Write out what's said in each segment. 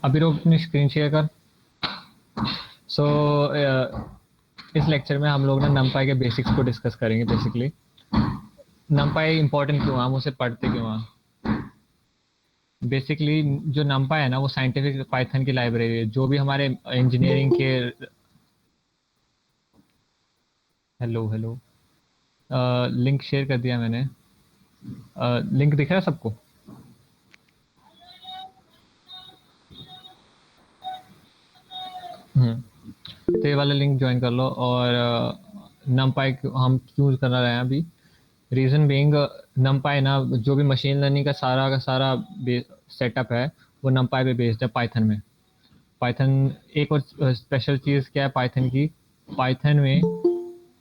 अभी रोक अपनी स्क्रीन शेयर कर। सो इस लेक्चर में हम लोग ना नमपाई के बेसिक्स को डिस्कस करेंगे। बेसिकली नमपाई इंपॉर्टेंट क्यों है, हम उसे पढ़ते क्यों हैं। बेसिकली जो नमपाई है ना वो साइंटिफिक पाइथन की लाइब्रेरी है। जो भी हमारे इंजीनियरिंग के हेलो हेलो लिंक शेयर कर दिया मैंने। लिंक दिख रहा है सबको? तो ये वाला लिंक ज्वाइन कर लो। और नमपाई हम क्यों कर रहे हैं अभी, रीज़न बीइंग नमपाई ना जो भी मशीन लर्निंग का सारा सेटअप है वो नमपाई पे बेस्ड है पाइथन में। पाइथन एक और स्पेशल चीज़ क्या है पाइथन की, पाइथन में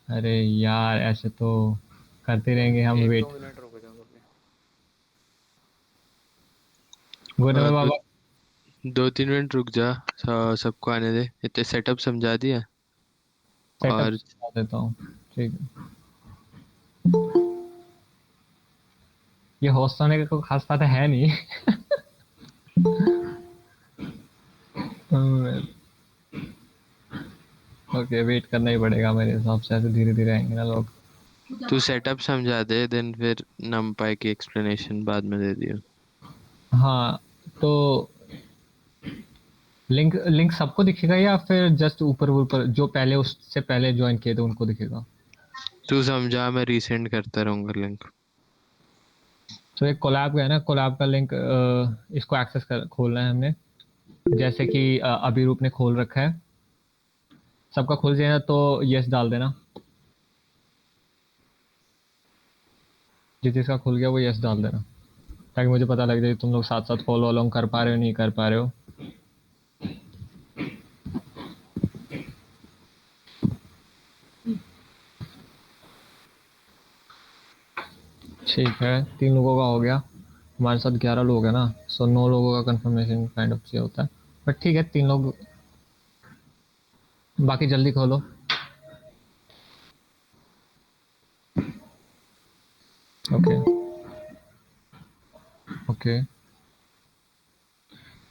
अरे यार ऐसे तो करते रहेंगे हम। एक वेट, दो मिनट रुक जाओ अभी। गुड में दो बाबा। 2-3 मिनट रुक जा। सबको आने दे। इतने सेटअप समझा दिया। सेटअप और बता देता हूँ, ठीक है। ये होस्ट होने का कोई खास बात है नहीं। ओके, वेट करना ही पड़ेगा मेरे हिसाब से, ऐसे धीरे धीरे आएंगे ना लोग। तू सेटअप समझा दे, देन फिर नमपाई की एक्सप्लेनेशन बाद में दे दियो। हाँ, तो लिंक लिंक सबको दिखेगा या फिर जस्ट ऊपर ऊपर जो पहले उससे पहले ज्वाइन किए थे उनको दिखेगा? तू समझा, मैं रीसेंड करता रहूंगा लिंक। तो एक कोलैब का है ना, कोलैब का लिंक इसको एक्सेस कर खोलना है हमने। जैसे कि अभिरूप ने खोल रखा है, सबका खुल जाएगा तो यस डाल देना। जिसका खुल गया वो यस डाल देना, ताकि मुझे पता लग जाए तुम लोग साथ साथ फॉलो अलोंग कर पा रहे हो नहीं कर पा रहे हो। ठीक है, 3 लोगों का हो गया। हमारे साथ 11 लोग हैं ना, सो 9 लोगों का कंफर्मेशन काइंड ऑफ चाहिए होता है। बट ठीक है, 3 लोग, बाकी जल्दी खोलो। Okay okay.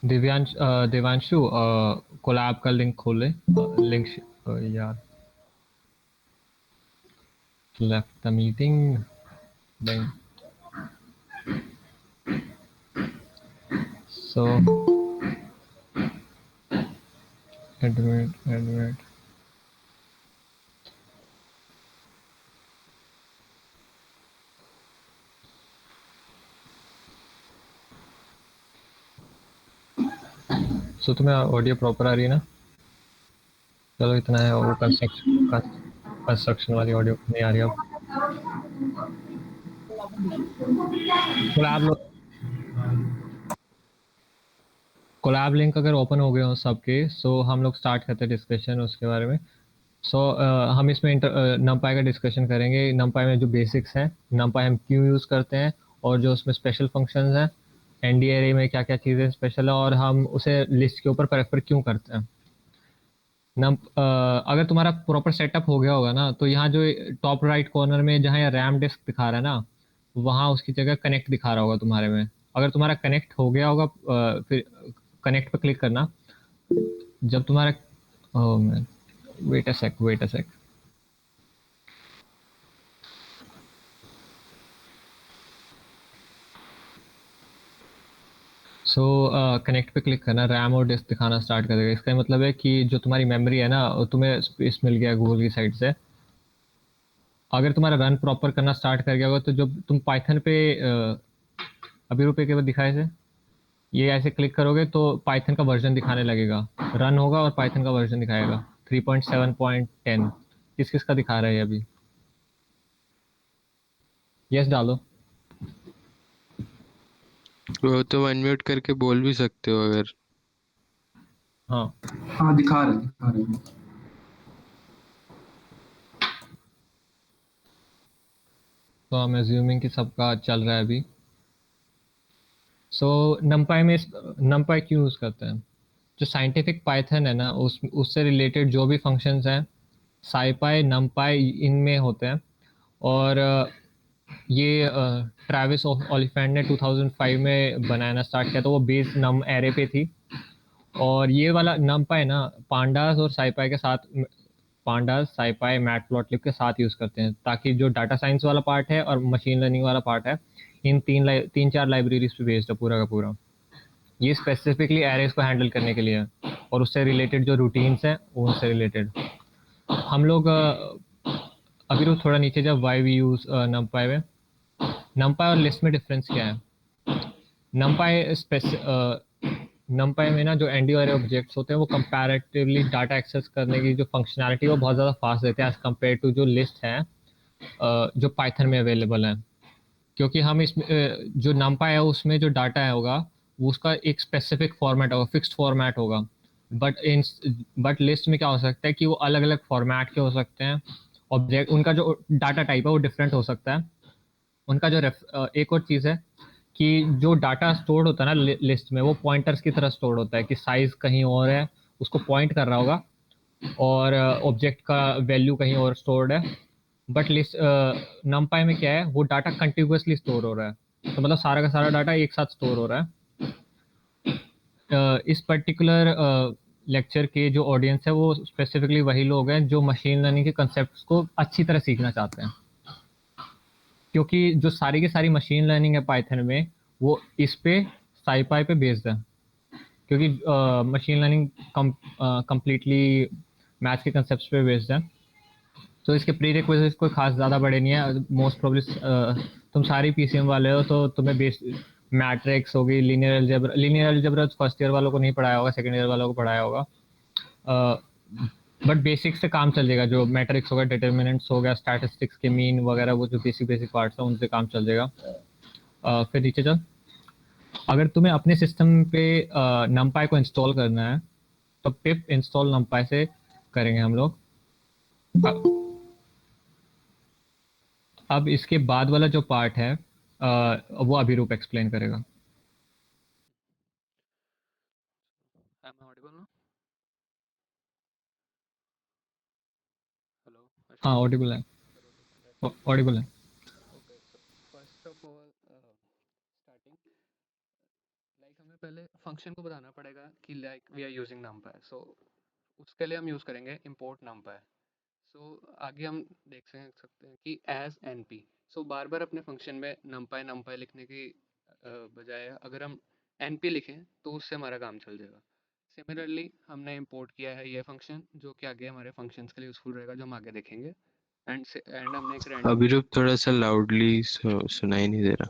देवांशु कोलैब का लिंक खोले। लिंक यार, left the meeting. So admit so तुम्हें ऑडियो प्रॉपर आ रही है ना? चलो इतना है। वो कंस्ट्रक्शन वाली ऑडियो नहीं आ रही अब। कोलैब कोलैब लिंक अगर ओपन हो गए हो सबके, सो हम लोग स्टार्ट करते हैं डिस्कशन उसके बारे में। सो हम इसमें नमपाई का डिस्कशन करेंगे। नमपाई में जो बेसिक्स हैं, नमपाई हम क्यों यूज़ करते हैं, और जो उसमें स्पेशल फंक्शंस हैं, एनडी एरे में क्या क्या चीज़ें स्पेशल है, और हम उसे लिस्ट के ऊपर प्रेफर क्यों करते हैं। अगर तुम्हारा प्रॉपर सेटअप हो गया होगा ना, तो यहाँ जो टॉप राइट कॉर्नर में जहाँ ये रैम डिस्क दिखा रहा है ना, वहाँ उसकी जगह कनेक्ट दिखा रहा होगा तुम्हारे में। अगर तुम्हारा कनेक्ट हो गया होगा फिर कनेक्ट पे क्लिक करना। जब तुम्हारा wait a sec. So connect पे क्लिक करना, रैम और डिस्क दिखाना स्टार्ट कर देगा। इसका मतलब है कि जो तुम्हारी मेमोरी है ना, वो तुम्हें स्पेस मिल गया गूगल की साइड से। अगर तुम्हारा रन प्रॉपर करना स्टार्ट कर गया होगा, तो जब तुम पाइथन पे अभी रुपए के बाद दिखाए थे, ये ऐसे क्लिक करोगे तो पाइथन का वर्जन दिखाने लगेगा। रन होगा और पाइथन का वर्जन दिखाएगा 3.7.10। किस किस का दिखा रहा है अभी? यस डालो। वो तो अनम्यूट करके बोल भी सकते हो अगर। हाँ, हाँ दिखा रहे हैं। तो हम एज्यूमिंग कि सबका चल रहा है अभी। सो नमपाई में नमपाई क्यों यूज़ करते हैं? जो साइंटिफिक पाइथन है ना, उस उससे रिलेटेड जो भी फंक्शंस हैं, साइपाई नमपाई इनमें होते हैं। और ये ट्रैविस ओलिफेंट ने 2005 में बनाना स्टार्ट किया, तो वो बेस नम एरे पे थी। और ये वाला numpy ना pandas और scipy के साथ, pandas scipy matplotlib के साथ यूज करते हैं, ताकि जो डाटा साइंस वाला पार्ट है और मशीन लर्निंग वाला पार्ट है, इन तीन चार लाइब्रेरीज पे बेस्ड है पूरा का पूरा। ये स्पेसिफिकली एरेज को हैंडल करने के लिए है, और उससे रिलेटेड जो रूटीन्स हैं वो उससे रिलेटेड। हम लोग अभी तो थोड़ा नीचे जब वाई वी यूज numpy में, numpy और लिस्ट में डिफरेंस क्या है? numpy में ना जो एनडी और ऑब्जेक्ट्स होते हैं वो कंपैरेटिवली डाटा एक्सेस करने की जो फंक्शनैलिटी है वो बहुत ज़्यादा फास्ट देते हैं एज कम्पेयर टू जो लिस्ट है जो पाइथन में अवेलेबल है। क्योंकि हम इसमें जो numpy है उसमें जो डाटा है होगा वो उसका एक स्पेसिफिक फॉर्मेट होगा, फिक्स्ड फॉर्मेट होगा। बट लिस्ट में क्या हो सकता है कि वो अलग अलग फॉर्मेट के हो सकते हैं, ऑब्जेक्ट उनका जो डाटा टाइप है वो डिफरेंट हो सकता है। उनका जो एक और चीज़ है कि जो डाटा स्टोर्ड होता है ना लिस्ट में, वो पॉइंटर्स की तरह स्टोर्ड होता है कि साइज कहीं और है, उसको पॉइंट कर रहा होगा, और ऑब्जेक्ट का वैल्यू कहीं और स्टोर्ड है। बट लिस्ट numpy में क्या है, वो डाटा कंटिन्यूअसली स्टोर हो रहा है, तो मतलब सारा का सारा डाटा एक साथ स्टोर हो रहा है। इस पर्टिकुलर लेक्चर के जो ऑडियंस है वो स्पेसिफिकली वही लोग हैं जो मशीन लर्निंग के कंसेप्ट को अच्छी तरह सीखना चाहते हैं, क्योंकि जो सारी की सारी मशीन लर्निंग है पाइथन में वो इस पे साइपाई पे बेस्ड है। क्योंकि मशीन लर्निंग कंप्लीटली मैथ्स के कंसेप्ट पे बेस्ड है, तो इसके प्री रिक्विजिट्स कोई खास ज़्यादा बड़े नहीं है। मोस्ट प्रोबेबली तुम सारी पीसीएम वाले हो तो तुम्हें बेस मैट्रिक्स होगी, लीनियर अलजेब्रा फर्स्ट ईयर वालों को नहीं पढ़ाया होगा, सेकंड ईयर वालों को पढ़ाया होगा। बट बेसिक से काम चल जाएगा, जो मैट्रिक्स होगा, डिटर्मिनेंट्स हो गया, स्टैटिस्टिक्स के मीन वगैरह, वो जो बेसिक बेसिक पार्ट्स हैं उनसे काम चल जाएगा। फिर नीचे चल, अगर तुम्हें अपने सिस्टम पे numpy को इंस्टॉल करना है तो पिप इंस्टॉल numpy से करेंगे हम लोग। अब इसके बाद वाला जो पार्ट है वो अभिरूप एक्सप्लेन करेगा। Am I audible now? Hello, हाँ Ashwin. ऑडिबल है, Let's start. ऑडिबल है। Okay, so first of all, starting like हमें पहले function को बताना पड़ेगा कि like we are using numpy. So उसके लिए हम यूज़ करेंगे import numpy. So आगे हम देख सकते हैं कि as np. So बार बार अपने function में numpy numpy लिखने की बजाय अगर हम np लिखें तो उससे हमारा काम चल जाएगा। सिमिलरली हमने इंपोर्ट किया है ये फंक्शन जो कि आगे हमारे फंक्शंस के लिए यूज़फुल रहेगा, जो हम आगे देखेंगे। एंड हमने एक रैंडम, अभिरूप थोड़ा सा लाउडली सुनाई नहीं दे रहा,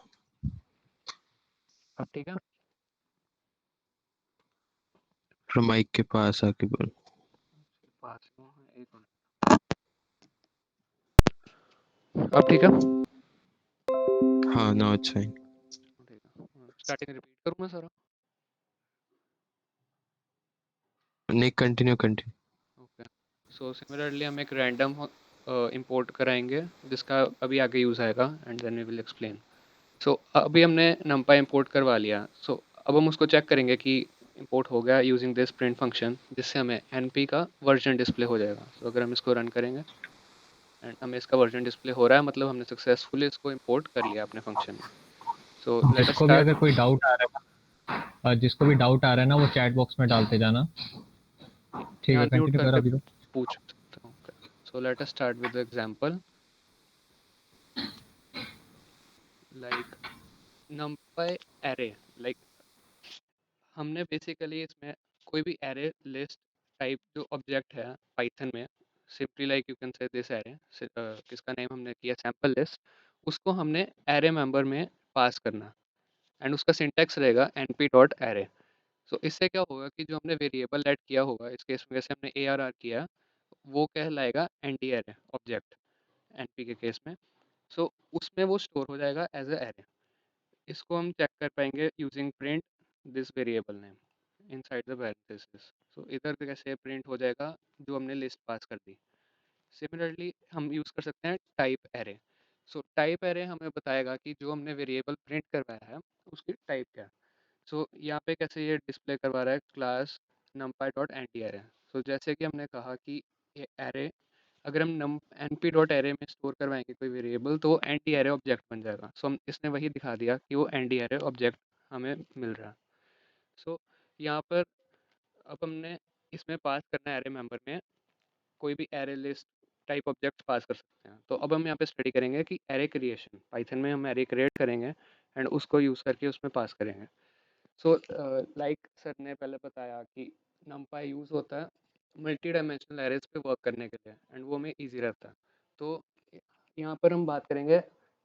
अब ठीक है? थोड़ा माइक के पास आके बोल। पास में हूँ, एक मिनट। अब ठीक है? हाँ ना, अच्छा है। ठीक है, स्टार्टिंग रिपीट करूँ मैं सारा? नहीं, continue continue. Okay, so similarly हम एक रैंडम इंपोर्ट कराएंगे जिसका अभी आगे यूज़ आएगा and then we will explain. So अभी हमने numpy इंपोर्ट करवा लिया। सो अब हम उसको चेक करेंगे कि इंपोर्ट हो गया यूजिंग दिस प्रिंट फंक्शन, जिससे हमें np का वर्जन डिस्प्ले हो जाएगा। सो अगर हम इसको रन करेंगे एंड हमें इसका वर्जन डिस्प्ले हो रहा है, मतलब हमने सक्सेसफुली इसको इंपोर्ट कर लिया अपने फंक्शन में। सो लेट अस जिसको भी स्टार्ट। अगर कोई डाउट आ रहा है, जिसको भी डाउट आ रहा है ना, वो चैट बॉक्स में डालते जाना। ठीक यहाँ है, अनम्यूट कंटिन्यू कर करके अभिरूप। पूछ सकता हूँ। सो let us start with example like numpy array। Like हमने बेसिकली इसमें कोई भी एरे लिस्ट टाइप जो ऑब्जेक्ट है पाइथन में, simply like you can say this array, किसका नेम हमने किया सैम्पल लिस्ट, उसको हमने एरे मेंबर में पास करना एंड उसका सिंटैक्स रहेगा np डॉट एरे। सो इससे क्या होगा कि जो हमने वेरिएबल ऐड किया होगा, इस केस में जैसे हमने arr किया, वो कहलाएगा nd एरे ऑब्जेक्ट np के केस में। सो उसमें वो स्टोर हो जाएगा एज ए एरे। इसको हम चेक कर पाएंगे using print this variable name inside the parenthesis। सो इधर कैसे प्रिंट हो जाएगा जो हमने लिस्ट पास कर दी। सिमिलरली हम यूज़ कर सकते हैं type array. So type array हमें बताएगा कि जो हमने वेरिएबल प्रिंट करवाया है उसकी टाइप क्या है। सो यहाँ पे कैसे ये डिस्प्ले करवा रहा है class numpy dot ndarray. So जैसे कि हमने कहा कि ये एरे अगर हम np डॉट एरे में स्टोर करवाएंगे कोई वेरिएबल तो वो एंटी एरे ऑब्जेक्ट बन जाएगा। सो हम इसने वही दिखा दिया कि वो एंटी एरे ऑब्जेक्ट हमें मिल रहा है। सो यहाँ पर अब हमने इसमें पास करना है एरे मेंबर में कोई भी एरे लिस्ट टाइप ऑब्जेक्ट पास कर सकते हैं। तो अब हम यहाँ पे स्टडी करेंगे कि एरे क्रिएशन, पाइथन में हम एरे क्रिएट करेंगे एंड उसको यूज़ करके उसमें पास करेंगे। सो लाइक सर ने पहले बताया कि numpy यूज़ होता है मल्टी डायमेंशनल एरेज पे वर्क करने के लिए एंड वो हमें ईजी रहता है। तो यहाँ पर हम बात करेंगे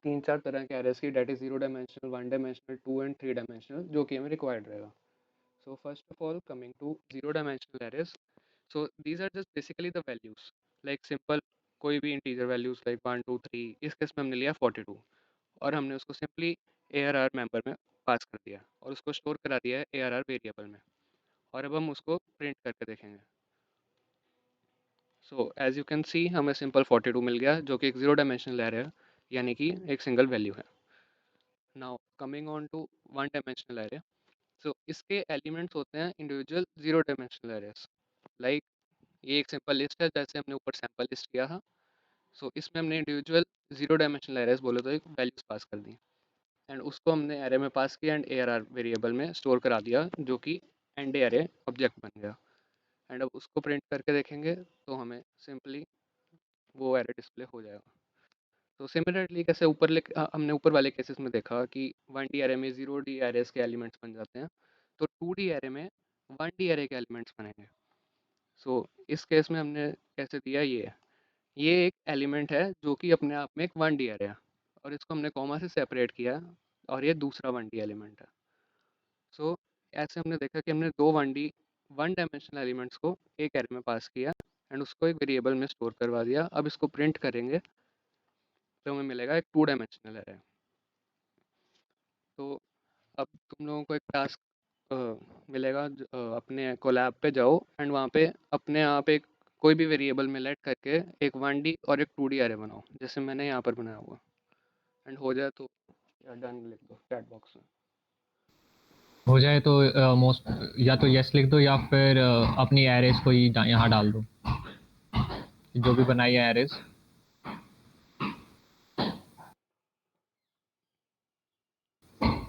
3-4 तरह के एरेज की, that is 0 dimensional, 1 dimensional, 2 and 3 dimensional, जो कि हमें रिक्वायर्ड रहेगा। So first of all, coming to zero dimensional arrays. So these are just basically the values, like simple कोई भी integer values like 1 2 3, इस केस में हमने लिया 42 और हमने उसको simply ARR member में पास कर दिया और उसको स्टोर करा दिया है ARR वेरिएबल में और अब हम उसको प्रिंट करके देखेंगे। So as you can see हमें सिंपल 42 मिल गया जो कि एक जीरो डायमेंशनल एरे है, यानी कि एक सिंगल वैल्यू है। Now coming on to one dimensional array. So इसके एलिमेंट्स होते हैं individual zero dimensional arrays. Like ये एक सिंपल लिस्ट है जैसे हमने ऊपर सैंपल लिस्ट किया था। सो इसमें हमने इंडिविजुअल जीरो डायमेंशनल एरेस बोले तो एक वैल्यूज पास कर दी एंड उसको हमने एरे में पास किया एंड ARR वेरिएबल में स्टोर करा दिया जो कि एंड एरे ऑब्जेक्ट बन गया एंड अब उसको प्रिंट करके देखेंगे तो हमें सिंपली वो एरे डिस्प्ले हो जाएगा। तो सिमिलरली कैसे हमने ऊपर वाले केसेस में देखा कि 1D एरे में 0D एरेस के एलिमेंट्स बन जाते हैं, तो 2D एरे में 1D एरे के एलिमेंट्स बनेंगे। सो इस केस में हमने कैसे दिया, ये एक एलिमेंट है जो कि अपने आप में एक 1D एरे है और इसको हमने कॉमा से सेपरेट किया है और ये दूसरा 1D एलिमेंट है। सो ऐसे हमने देखा कि हमने दो 1D वन डायमेंशनल एलिमेंट्स को एक एरे में पास किया एंड उसको एक वेरिएबल में स्टोर करवा दिया। अब इसको प्रिंट करेंगे तो हमें मिलेगा एक 2 डायमेंशनल एरे। तो अब तुम लोगों को एक टास्क मिलेगा, अपने कोलैब पे जाओ एंड वहाँ पे अपने आप एक कोई भी वेरिएबल में लेट करके एक 1D और एक 2D एरे बनाओ जैसे मैंने यहाँ पर बनाया हुआ एंड हो जाए तो यार डन लिख दो चैट बॉक्स में। हो जाए तो मोस्ट या तो यस लिख दो या फिर अपनी एरेज को ही यहाँ डाल दो, जो भी बनाई है एरेज।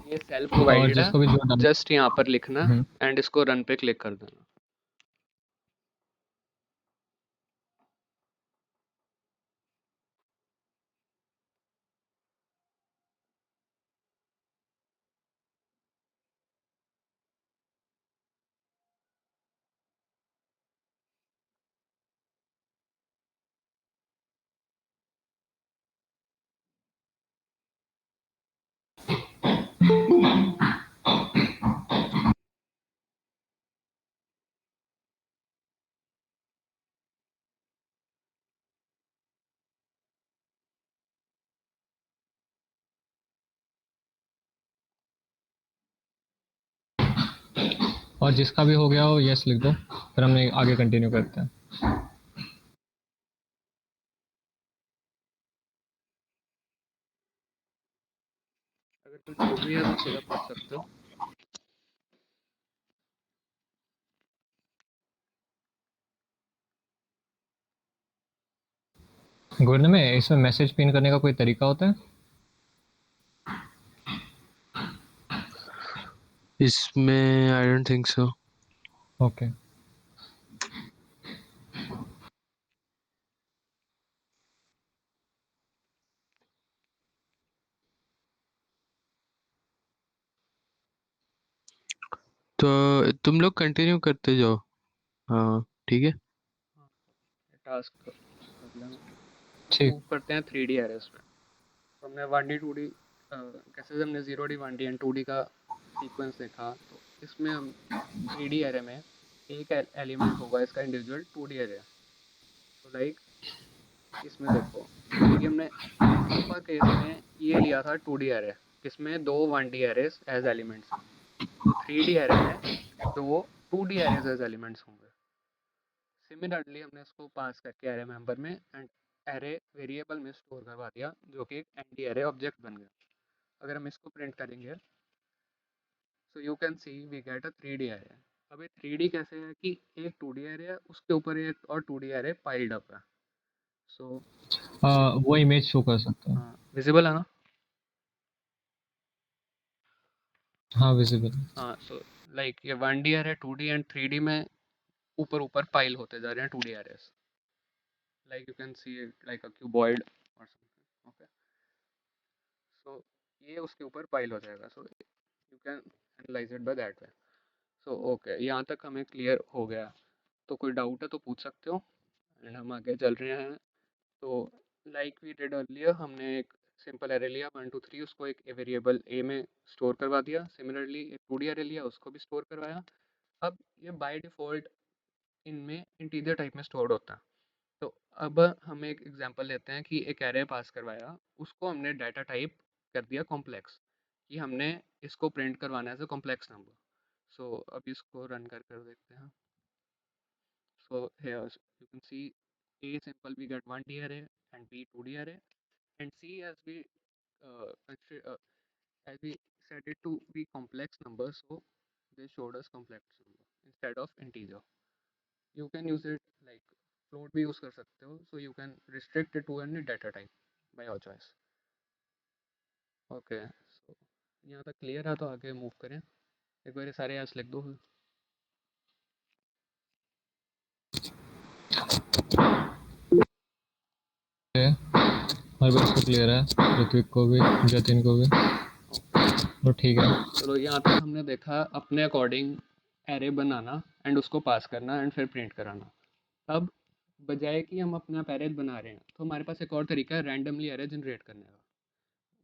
ये सेल्फ और प्रोवाइडेड जिसको भी जो है, जस्ट यहाँ पर लिखना हम्म। एंड इसको रन पे क्लिक कर देना। और जिसका भी हो गया हो यस लिख दो, फिर हमने आगे कंटिन्यू करते हैं। अगर कुछ डाउट भी है तो सीधा पूछ सकते हो। गुरने में इसमें मैसेज पिन करने का कोई तरीका होता है? इसमें I don't think so. Okay. तो तुम लोग कंटिन्यू करते जाओ। हाँ ठीक है। टास्क कर लेना। ठीक। मूव करते हैं 3D एरेस पे। तो हमने 1D 2D कैसे हमने 0D 1D एंड 2D का सीक्वेंस देखा, तो इसमें हम 3D एरे में एक एलिमेंट होगा इसका इंडिविजुअल 2D एरे। तो लाइक इसमें देखो कि हमने अपर केस में ये लिया था 2D एरे जिसमें दो 1D एरेस एज एलिमेंट्स हैं, तो 3D एरे में दो 2D एरेस एज एलिमेंट्स होंगे। सिमिलरली हमने इसको पास करके एरे मेंबर में एंड एरे वेरिएबल में स्टोर करवा दिया जो कि एक एंटी एरे ऑब्जेक्ट बन गया। अगर हम इसको प्रिंट करेंगे so you can see we get a 3D array. अब ये 3D कैसे है कि एक 2D एरे है उसके ऊपर एक और 2D एरे पाइल्ड अप है। सो वो इमेज शो कर सकते हैं। हाँ विजिबल है ना? हाँ विजिबल। हाँ सो लाइक ये 1D array 2D and 3D में ऊपर ऊपर पाइल होते जा रहे हैं 2D arrays, like you can see it like a cuboid और समथिंग। ओके, सो ये उसके ऊपर पाइल हो जाएगा, so you can analyse it by that way. So okay, यहाँ तक हमें क्लियर हो गया। तो कोई डाउट है तो पूछ सकते हो, एंड हम आगे चल रहे हैं। तो लाइक वी डिड अर्लियर, हमने एक सिंपल एरे लिया 1 2 3, उसको एक वेरिएबल ए में स्टोर करवा दिया। सिमिलरली एक 2D एरे लिया, उसको भी स्टोर करवाया। अब ये बाय डिफ़ॉल्ट इनमें इंटीजर टाइप में स्टोर्ड होता है। तो अब हम एक एग्जांपल लेते हैं कि एक एरे पास करवाया, उसको हमने डाटा टाइप कर दिया कॉम्प्लेक्स, कि हमने इसको प्रिंट करवाना है एज अ कॉम्प्लेक्स नंबर। सो अब इसको रन कर देखते हैं। So here you can see A simple we get 1D array and B 2D array, and C as we as we set it to be complex number, so they showed us complex number instead of integer. You can use it like float भी use कर सकते हो, so you can restrict it to any data type by your choice. Okay, so यहाँ तक clear है, तो आगे move करें। एक बार ये सारे यहाँ लिख दो। हमारे पास तो क्लियर है, ऋत्विक को भी, जतिन को भी, तो ठीक है। चलो यहाँ तक हमने देखा अपने अकॉर्डिंग एरे बनाना एंड उसको पास करना एंड फिर प्रिंट कराना। अब बजाय कि हम अपना आप एरे बना रहे हैं, तो हमारे पास एक और तरीका है रैंडमली एरे जनरेट करने का।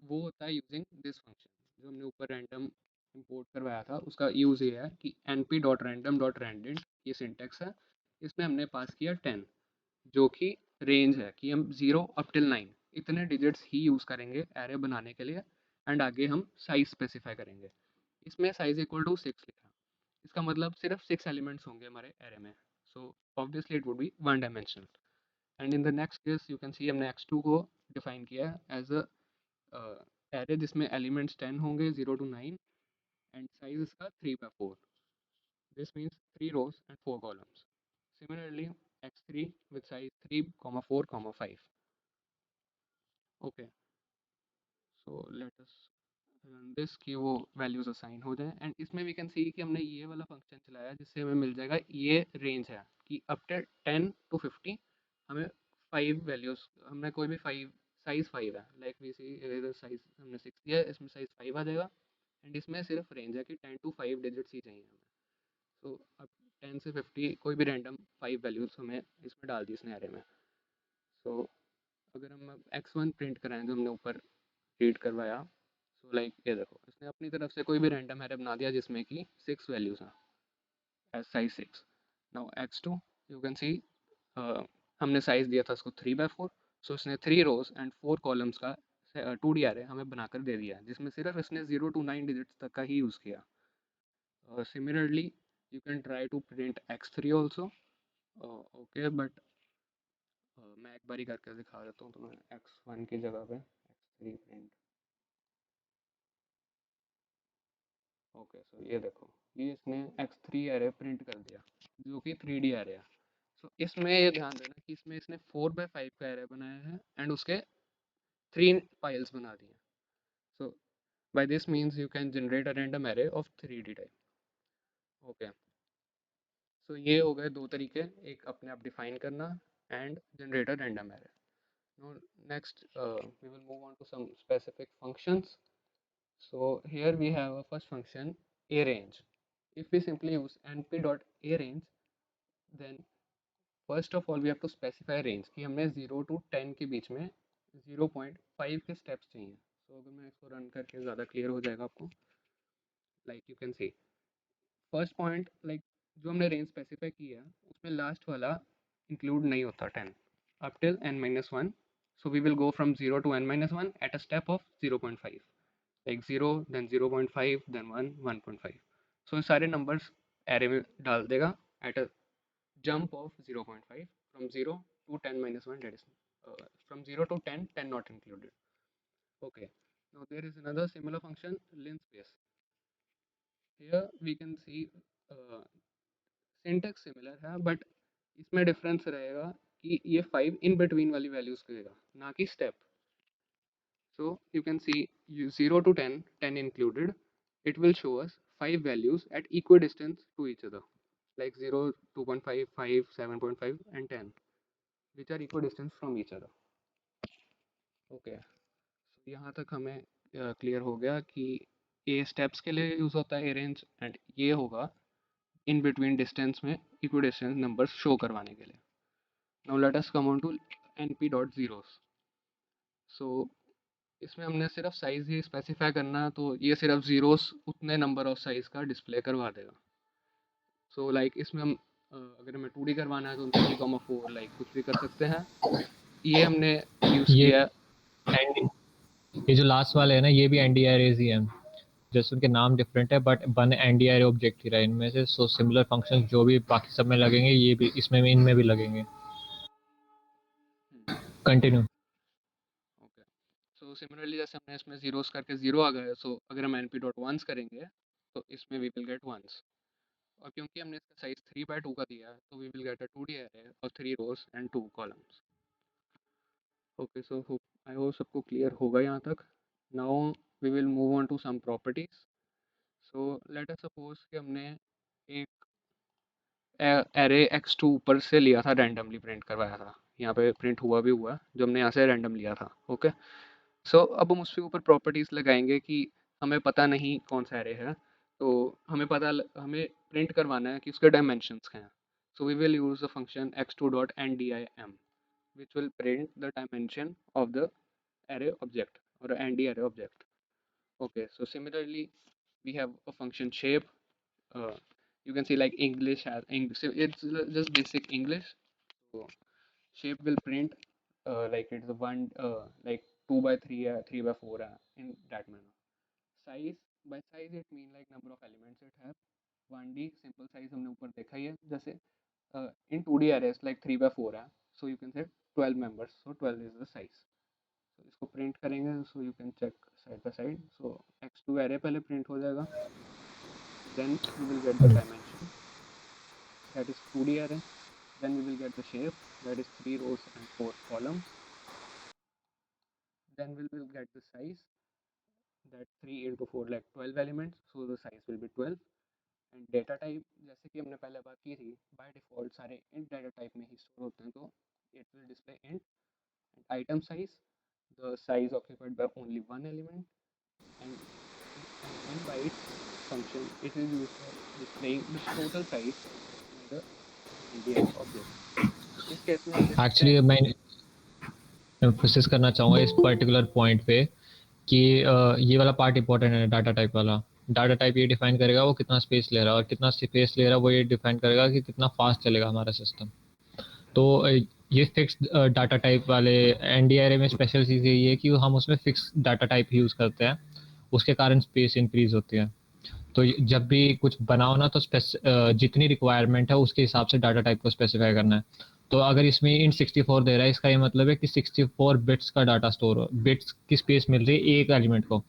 वो होता है यूजिंग दिस फंक्शन जो हमने ऊपर रैंडम इंपोर्ट करवाया था। उसका यूज़ ये है कि np.random.randint, ये सिंटेक्स है। इसमें हमने पास किया 10, जो कि रेंज है कि हम 0 अप टिल 9 इतने डिजिट्स ही यूज़ करेंगे एरे बनाने के लिए, एंड आगे हम साइज स्पेसिफाई करेंगे। इसमें साइज इक्वल टू 6 लिखा, इसका मतलब सिर्फ 6 एलिमेंट्स होंगे हमारे एरे में। So obviously it would be one dimensional. And in the next case you can see हमने x2 को डिफाइन किया है एज अ एरे जिसमें एलिमेंट्स 10 होंगे 0 to 9, एंड साइज इसका 3/4। This means 3 rows and 4 columns. Similarly x3 with size 3, 4, 5. Okay, so let us run this कि वो values assign हो जाए। एंड इसमें वी कैन सी कि हमने ये वाला फंक्शन चलाया जिससे हमें मिल जाएगा ये रेंज है कि अप टिल 10 to 50 हमें 5 वैल्यूज, हमने कोई भी 5 साइज 5 है, लाइक वी सी इधर साइज हमने 6 दिया है, इसमें साइज 5 आ जाएगा। एंड इसमें सिर्फ रेंज है कि 10 to 5 डिजिट्स ही चाहिए हमें। सो अब 10 से 50 कोई भी रैंडम 5 वैल्यूज हमें इसमें डाल दी इसने एरे में। सो अगर हम x1 प्रिंट कराएं जो हमने ऊपर रीड करवाया, सो लाइक ये देखो इसने अपनी तरफ से कोई भी रैंडम एरे बना दिया जिसमें कि 6 वैल्यूज हैं as size 6। Now x2 you can see हमने साइज दिया था उसको 3/4, सो इसने 3 रोज एंड 4 कॉलम्स का 2D एरे हमें बनाकर दे दिया जिसमें सिर्फ इसने 0 to 9 डिजिट्स तक का ही यूज़ किया। Similarly you can try to print x3 also. Okay, but मैं एक बारी करके दिखा देता हूँ तुम्हें x1 की जगह पे x3 प्रिंट। ओके, सो ये देखो ये इसने x3 एरे प्रिंट कर दिया जो कि 3D एरे है। सो इसमें ये ध्यान देना कि इसमें इसने 4/5 का एरे बनाया है एंड उसके 3 फाइल्स बना दी हैं। सो by this means you can generate a random array of 3D type. Okay, so ये हो गए दो तरीके, एक अपने आप डिफाइन करना and generate a random array. Now next we will move on to some specific functions. So here we have a first function arange. If we simply use np.arange, then first of all we have to specify range कि हमें 0 to 10 के बीच में 0.5 के steps चाहिए। So अगर मैं इसको run करके ज़्यादा क्लियर हो जाएगा आपको। Like you can see first point like जो हमने रेंज स्पेसिफाई की है उसमें लास्ट वाला इंक्लूड नहीं होता 10 up till n-1। So we will go from 0 to n-1 at a step of 0.5, like 0 then 0.5 then 1 1.5। So ये सारे नंबर्स एरे में डाल देगा at a jump of 0.5 from 0 to 10-1, that is from 0 to 10 10 not included. Okay, now there is another similar function linspace. Here we can see syntax similar है but इसमें difference रहेगा कि ये 5 इन बिटवीन वाली values करेगा ना कि step. So you can C 0 to 10 10 included, it will show us 5 values at equidistance to each other. like 0, 2.5, 5, 7.5 and 10 which are equidistant from each other. Okay, so यहाँ तक हमें क्लियर हो गया कि ये स्टेप्स के लिए यूज़ होता है अरेंज, एंड ये होगा इन बिटवीन डिस्टेंस में इक्विडिस्टेंस नंबर्स शो करवाने के लिए. Now let us come on to np dot zeros. So इसमें हमने सिर्फ साइज ही स्पेसिफाई करना, तो ये सिर्फ जीरोस उतने नंबर ऑफ साइज का डिस्प्ले करवा देगा. सो लाइक इसमें हम अगर हमें 2D करवाना है तो 3,4 लाइक कुछ भी कर सकते हैं. ये हमने यूज़ ये किया. ये जो लास्ट वाले है ना, ये भी एनडी एरेज ही हैं. जैसे उनके नाम डिफरेंट है but one nd array object ही रहा है इनमें से. सो सिमिलर फंक्शंस जो भी बाकी सब में लगेंगे, ये भी इसमें भी, इनमें भी लगेंगे. कंटिन्यू. ओके, सो सिमिलरली जैसे हमने इसमें जीरोस करके जीरो आ गए, सो अगर हम np डॉट वंस करेंगे तो इसमें वी विल गेट वंस. और क्योंकि हमने इसका साइज 3/2 का दिया है तो we will get a 2D array और 3 rows एंड 2 columns. Okay, so I hope सबको क्लियर होगा यहाँ तक. Now we will move on to some properties. So let us suppose कि हमने एक एरे x2 ऊपर से लिया था, रैंडमली प्रिंट करवाया था. यहाँ पे प्रिंट हुआ भी हुआ जो हमने यहाँ से रैंडम लिया था. ओके, सो अब हम उसके ऊपर प्रॉपर्टीज़ लगाएंगे कि हमें पता नहीं कौन सा एरे है, तो हमें प्रिंट करवाना है कि उसके डायमेंशंस क्या हैं. So we will use the function x2 dot ndim which will print the dimension of the array object or ND array object. Okay, so similarly we have a function shape. You can see like English has English, so it's just basic English. So shape will print like it's a one like 2 by 3 3 by 4 in that manner. Size, by size it mean like number of elements it have. 1D simple size हमने ऊपर देखा ही है. जैसे in 2D arrays like 3 by 4 है, so you can say 12 members, so 12 is the size. So इसको print करेंगे, so you can check side by side. So x2 array पहले print हो जाएगा, then we will get the dimension, that is 2D array. Then we will get the shape, that is 3 rows and 4 columns. Then we will get the size, that 3 into 4 like 12 elements, so the size will be 12. And data type जैसे कि हमने पहले बात की थी, by default सारे int data type में ही स्टोर होते हैं, तो it will display int. And item size, the size occupied by only one element. And in bytes function it is used for displaying the total size by the ndarray object. इस case में हम लिख सकते actually हैं. मैं emphasis करना चाहूँगा इस पर्टिकुलर पॉइंट पे कि ये वाला पार्ट इंपॉर्टेंट है. डाटा टाइप वाला, डाटा टाइप ये डिफाइन करेगा वो कितना स्पेस ले रहा है, और कितना स्पेस ले रहा है वो ये डिफाइन करेगा कि कितना फास्ट चलेगा हमारा सिस्टम. तो ये फिक्स डाटा टाइप वाले एनडीआरए में स्पेशल चीज़ यही है कि हम उसमें फिक्स डाटा टाइप यूज़ करते हैं, उसके कारण स्पेस इंक्रीज होती है. तो जब भी कुछ बनाओ ना, तो जितनी रिक्वायरमेंट है उसके हिसाब से डाटा टाइप को स्पेसिफाई करना है. तो अगर इसमें int 64 दे रहा है, इसका ये मतलब है कि 64 बिट्स का डाटा स्टोर हो, बिट्स की स्पेस मिल रही है एक एलिमेंट को.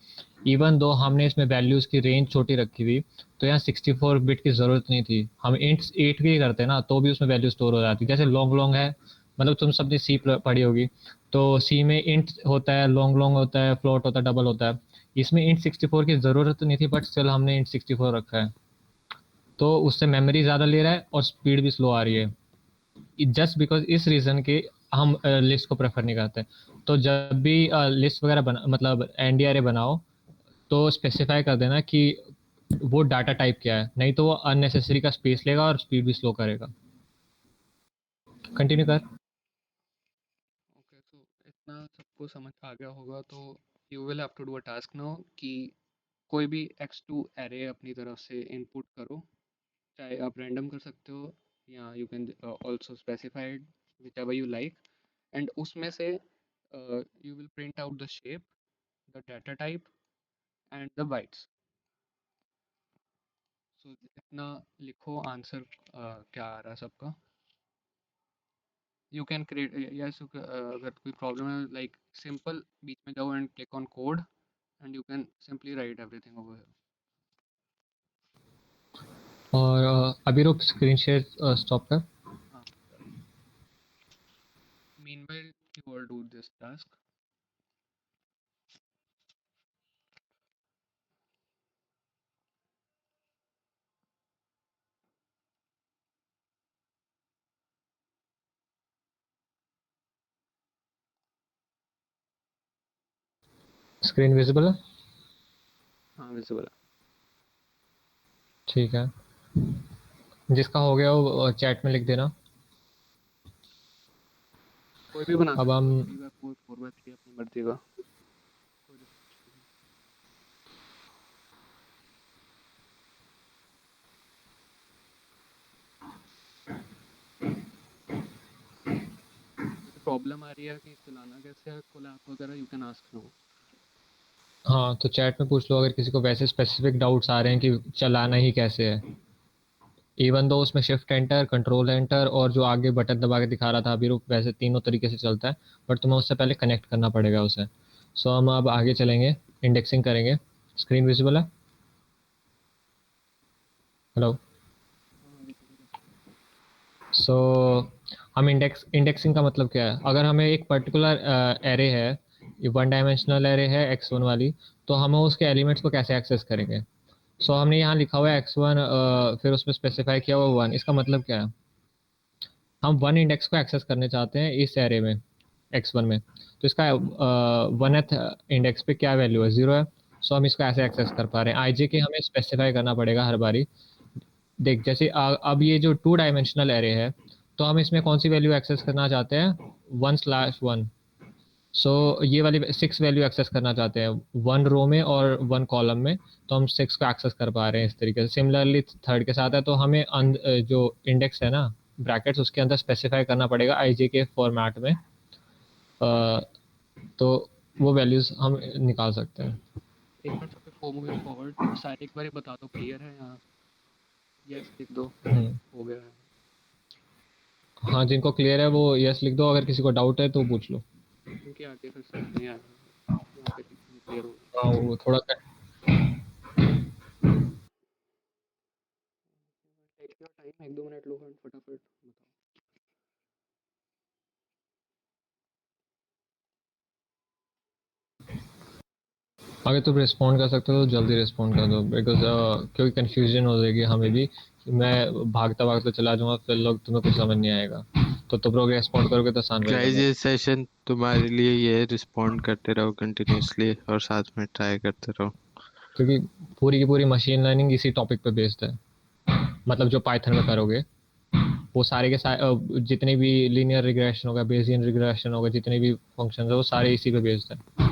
इवन दो हमने इसमें वैल्यूज़ की रेंज छोटी रखी हुई, तो यहाँ 64 बिट की ज़रूरत नहीं थी. हम इंट 8 भी करते ना तो भी उसमें वैल्यू स्टोर हो जाती. जैसे लॉन्ग लॉन्ग है, मतलब तुम सबने सी पढ़ी होगी, तो सी में इंट होता है, लॉन्ग लॉन्ग होता है, फ्लोट होता है, डबल होता है. इसमें इंट 64 की ज़रूरत नहीं थी, बट स्टिल हमने इंट 64 रखा है. तो उससे मेमोरी ज़्यादा ले रहा है और स्पीड भी स्लो आ रही है, जस्ट बिकॉज इस रीज़न के हम लिस्ट को प्रेफर नहीं करते. तो जब भी लिस्ट वगैरह बना, मतलब एनडीआरए बनाओ, तो स्पेसिफाई कर देना कि वो डाटा टाइप क्या है, नहीं तो वो अननेसेसरी का स्पेस लेगा और स्पीड भी स्लो करेगा. कंटिन्यू कर. ओके, सो इतना सबको समझ आ गया होगा, तो you will have to do a task now कि कोई भी x2 एरे अपनी तरफ से इनपुट करो. चाहे आप रैंडम कर सकते हो या you can also specified whichever you like. And उसमें से you will print out the shape, the data type and the bytes. So इतना लिखो. आंसर क्या आ रहा है सबका? यू कैन क्रिएट, यस, अगर कोई प्रॉब्लम है लाइक सिंपल बीच में जाओ and click on code and you can simply write everything over here. और अभी रुक, स्क्रीन शेयर स्टॉप कर. हाँ, meanwhile you all do this task. Screen visible है? हाँ विजिबल है। ठीक है, जिसका हो गया वो चैट में लिख देना। कोई भी बना अब सकता हम है 3x4 4x3 अपनी मर्जी का। कोई restriction नहीं। प्रॉब्लम आ रही है कि चलाना कैसे है कोलैप वगैरह, यू कैन आस्क नाउ। हाँ, तो चैट में पूछ लो अगर किसी को वैसे स्पेसिफिक डाउट्स आ रहे हैं कि चलाना ही कैसे है। इवन दो उसमें शिफ्ट एंटर, कंट्रोल एंटर और जो आगे बटन दबा के दिखा रहा था अभी, रुक वैसे तीनों तरीके से चलता है, बट तुम्हें उससे पहले कनेक्ट करना पड़ेगा उसे। सो हम अब आगे चलेंगे, इंडेक्सिंग करेंगे। स्क्रीन विजिबल है? हेलो? सो हम इंडेक्सिंग का मतलब क्या है, अगर हमें एक पर्टिकुलर एरे है, ये वन डायमेंशनल एरे है x1 वाली, तो हम उसके एलिमेंट्स को कैसे एक्सेस करेंगे। सो हमने यहाँ लिखा हुआ है x1, फिर उसमें स्पेसिफाई किया हुआ 1, इसका मतलब क्या है, हम वन इंडेक्स को एक्सेस करने चाहते हैं इस एरे में x1 में, तो इसका वनथ इंडेक्स पे क्या वैल्यू है, 0 है। सो हम इसको ऐसे एक्सेस कर पा रहे हैं। आई के हमें स्पेसिफाई करना पड़ेगा हर बारी। देख जैसे अब ये जो टू डायमेंशनल एरे है, तो हम इसमें कौन सी वैल्यू एक्सेस करना चाहते हैं, 1/1। सो ये वाली 6 वैल्यू एक्सेस करना चाहते हैं वन रो में और वन कॉलम में, तो हम 6 को एक्सेस कर पा रहे हैं इस तरीके से। सिमिलरली थर्ड के साथ है, तो हमें जो इंडेक्स है ना, ब्रैकेट्स, उसके अंदर स्पेसिफाई करना पड़ेगा आई के फॉर्मेट में। तो वो वैल्यूज हम निकाल सकते हैं। एक बार सब पे मूविंग फॉरवर्ड सारे एक बार बता दो क्लियर है या यस लिख दो हो गया है। हाँ, जिनको क्लियर है वो यस लिख दो, अगर किसी को डाउट है तो पूछ लो। क्योंकि आगे फिर समझ नहीं आएगा, यहाँ पे क्लियर हो गया। हाँ, वो थोड़ा टेक योर टाइम, 1-2 मिनट लो और फटाफट बताओ। अगर तुम रिस्पॉन्ड कर सकते हो तो जल्दी रिस्पॉन्ड कर दो, बिकॉज क्योंकि कंफ्यूजन हो जाएगी हमें भी कि मैं भागता भागता चला जाऊंगा, फिर लोग तुम्हें कुछ समझ नहीं आएगा। तो तुम लोग रिस्पॉन्ड करोगे तो आसान रहेगा गाइस बहुत। ये सेशन तुम्हारे लिए ये रिस्पॉन्ड करते रहो कंटिन्यूअसली और साथ में ट्राई करते रहो। क्योंकि पूरी की पूरी मशीन लर्निंग इसी टॉपिक पे बेस्ड है, मतलब जो पाइथन में करोगे वो सारे के सारे जितने भी लीनियर रिग्रेशन होगा, बेसियन रिग्रेशन होगा, जितने भी फंक्शन है वो सारे इसी पे बेस्ड है।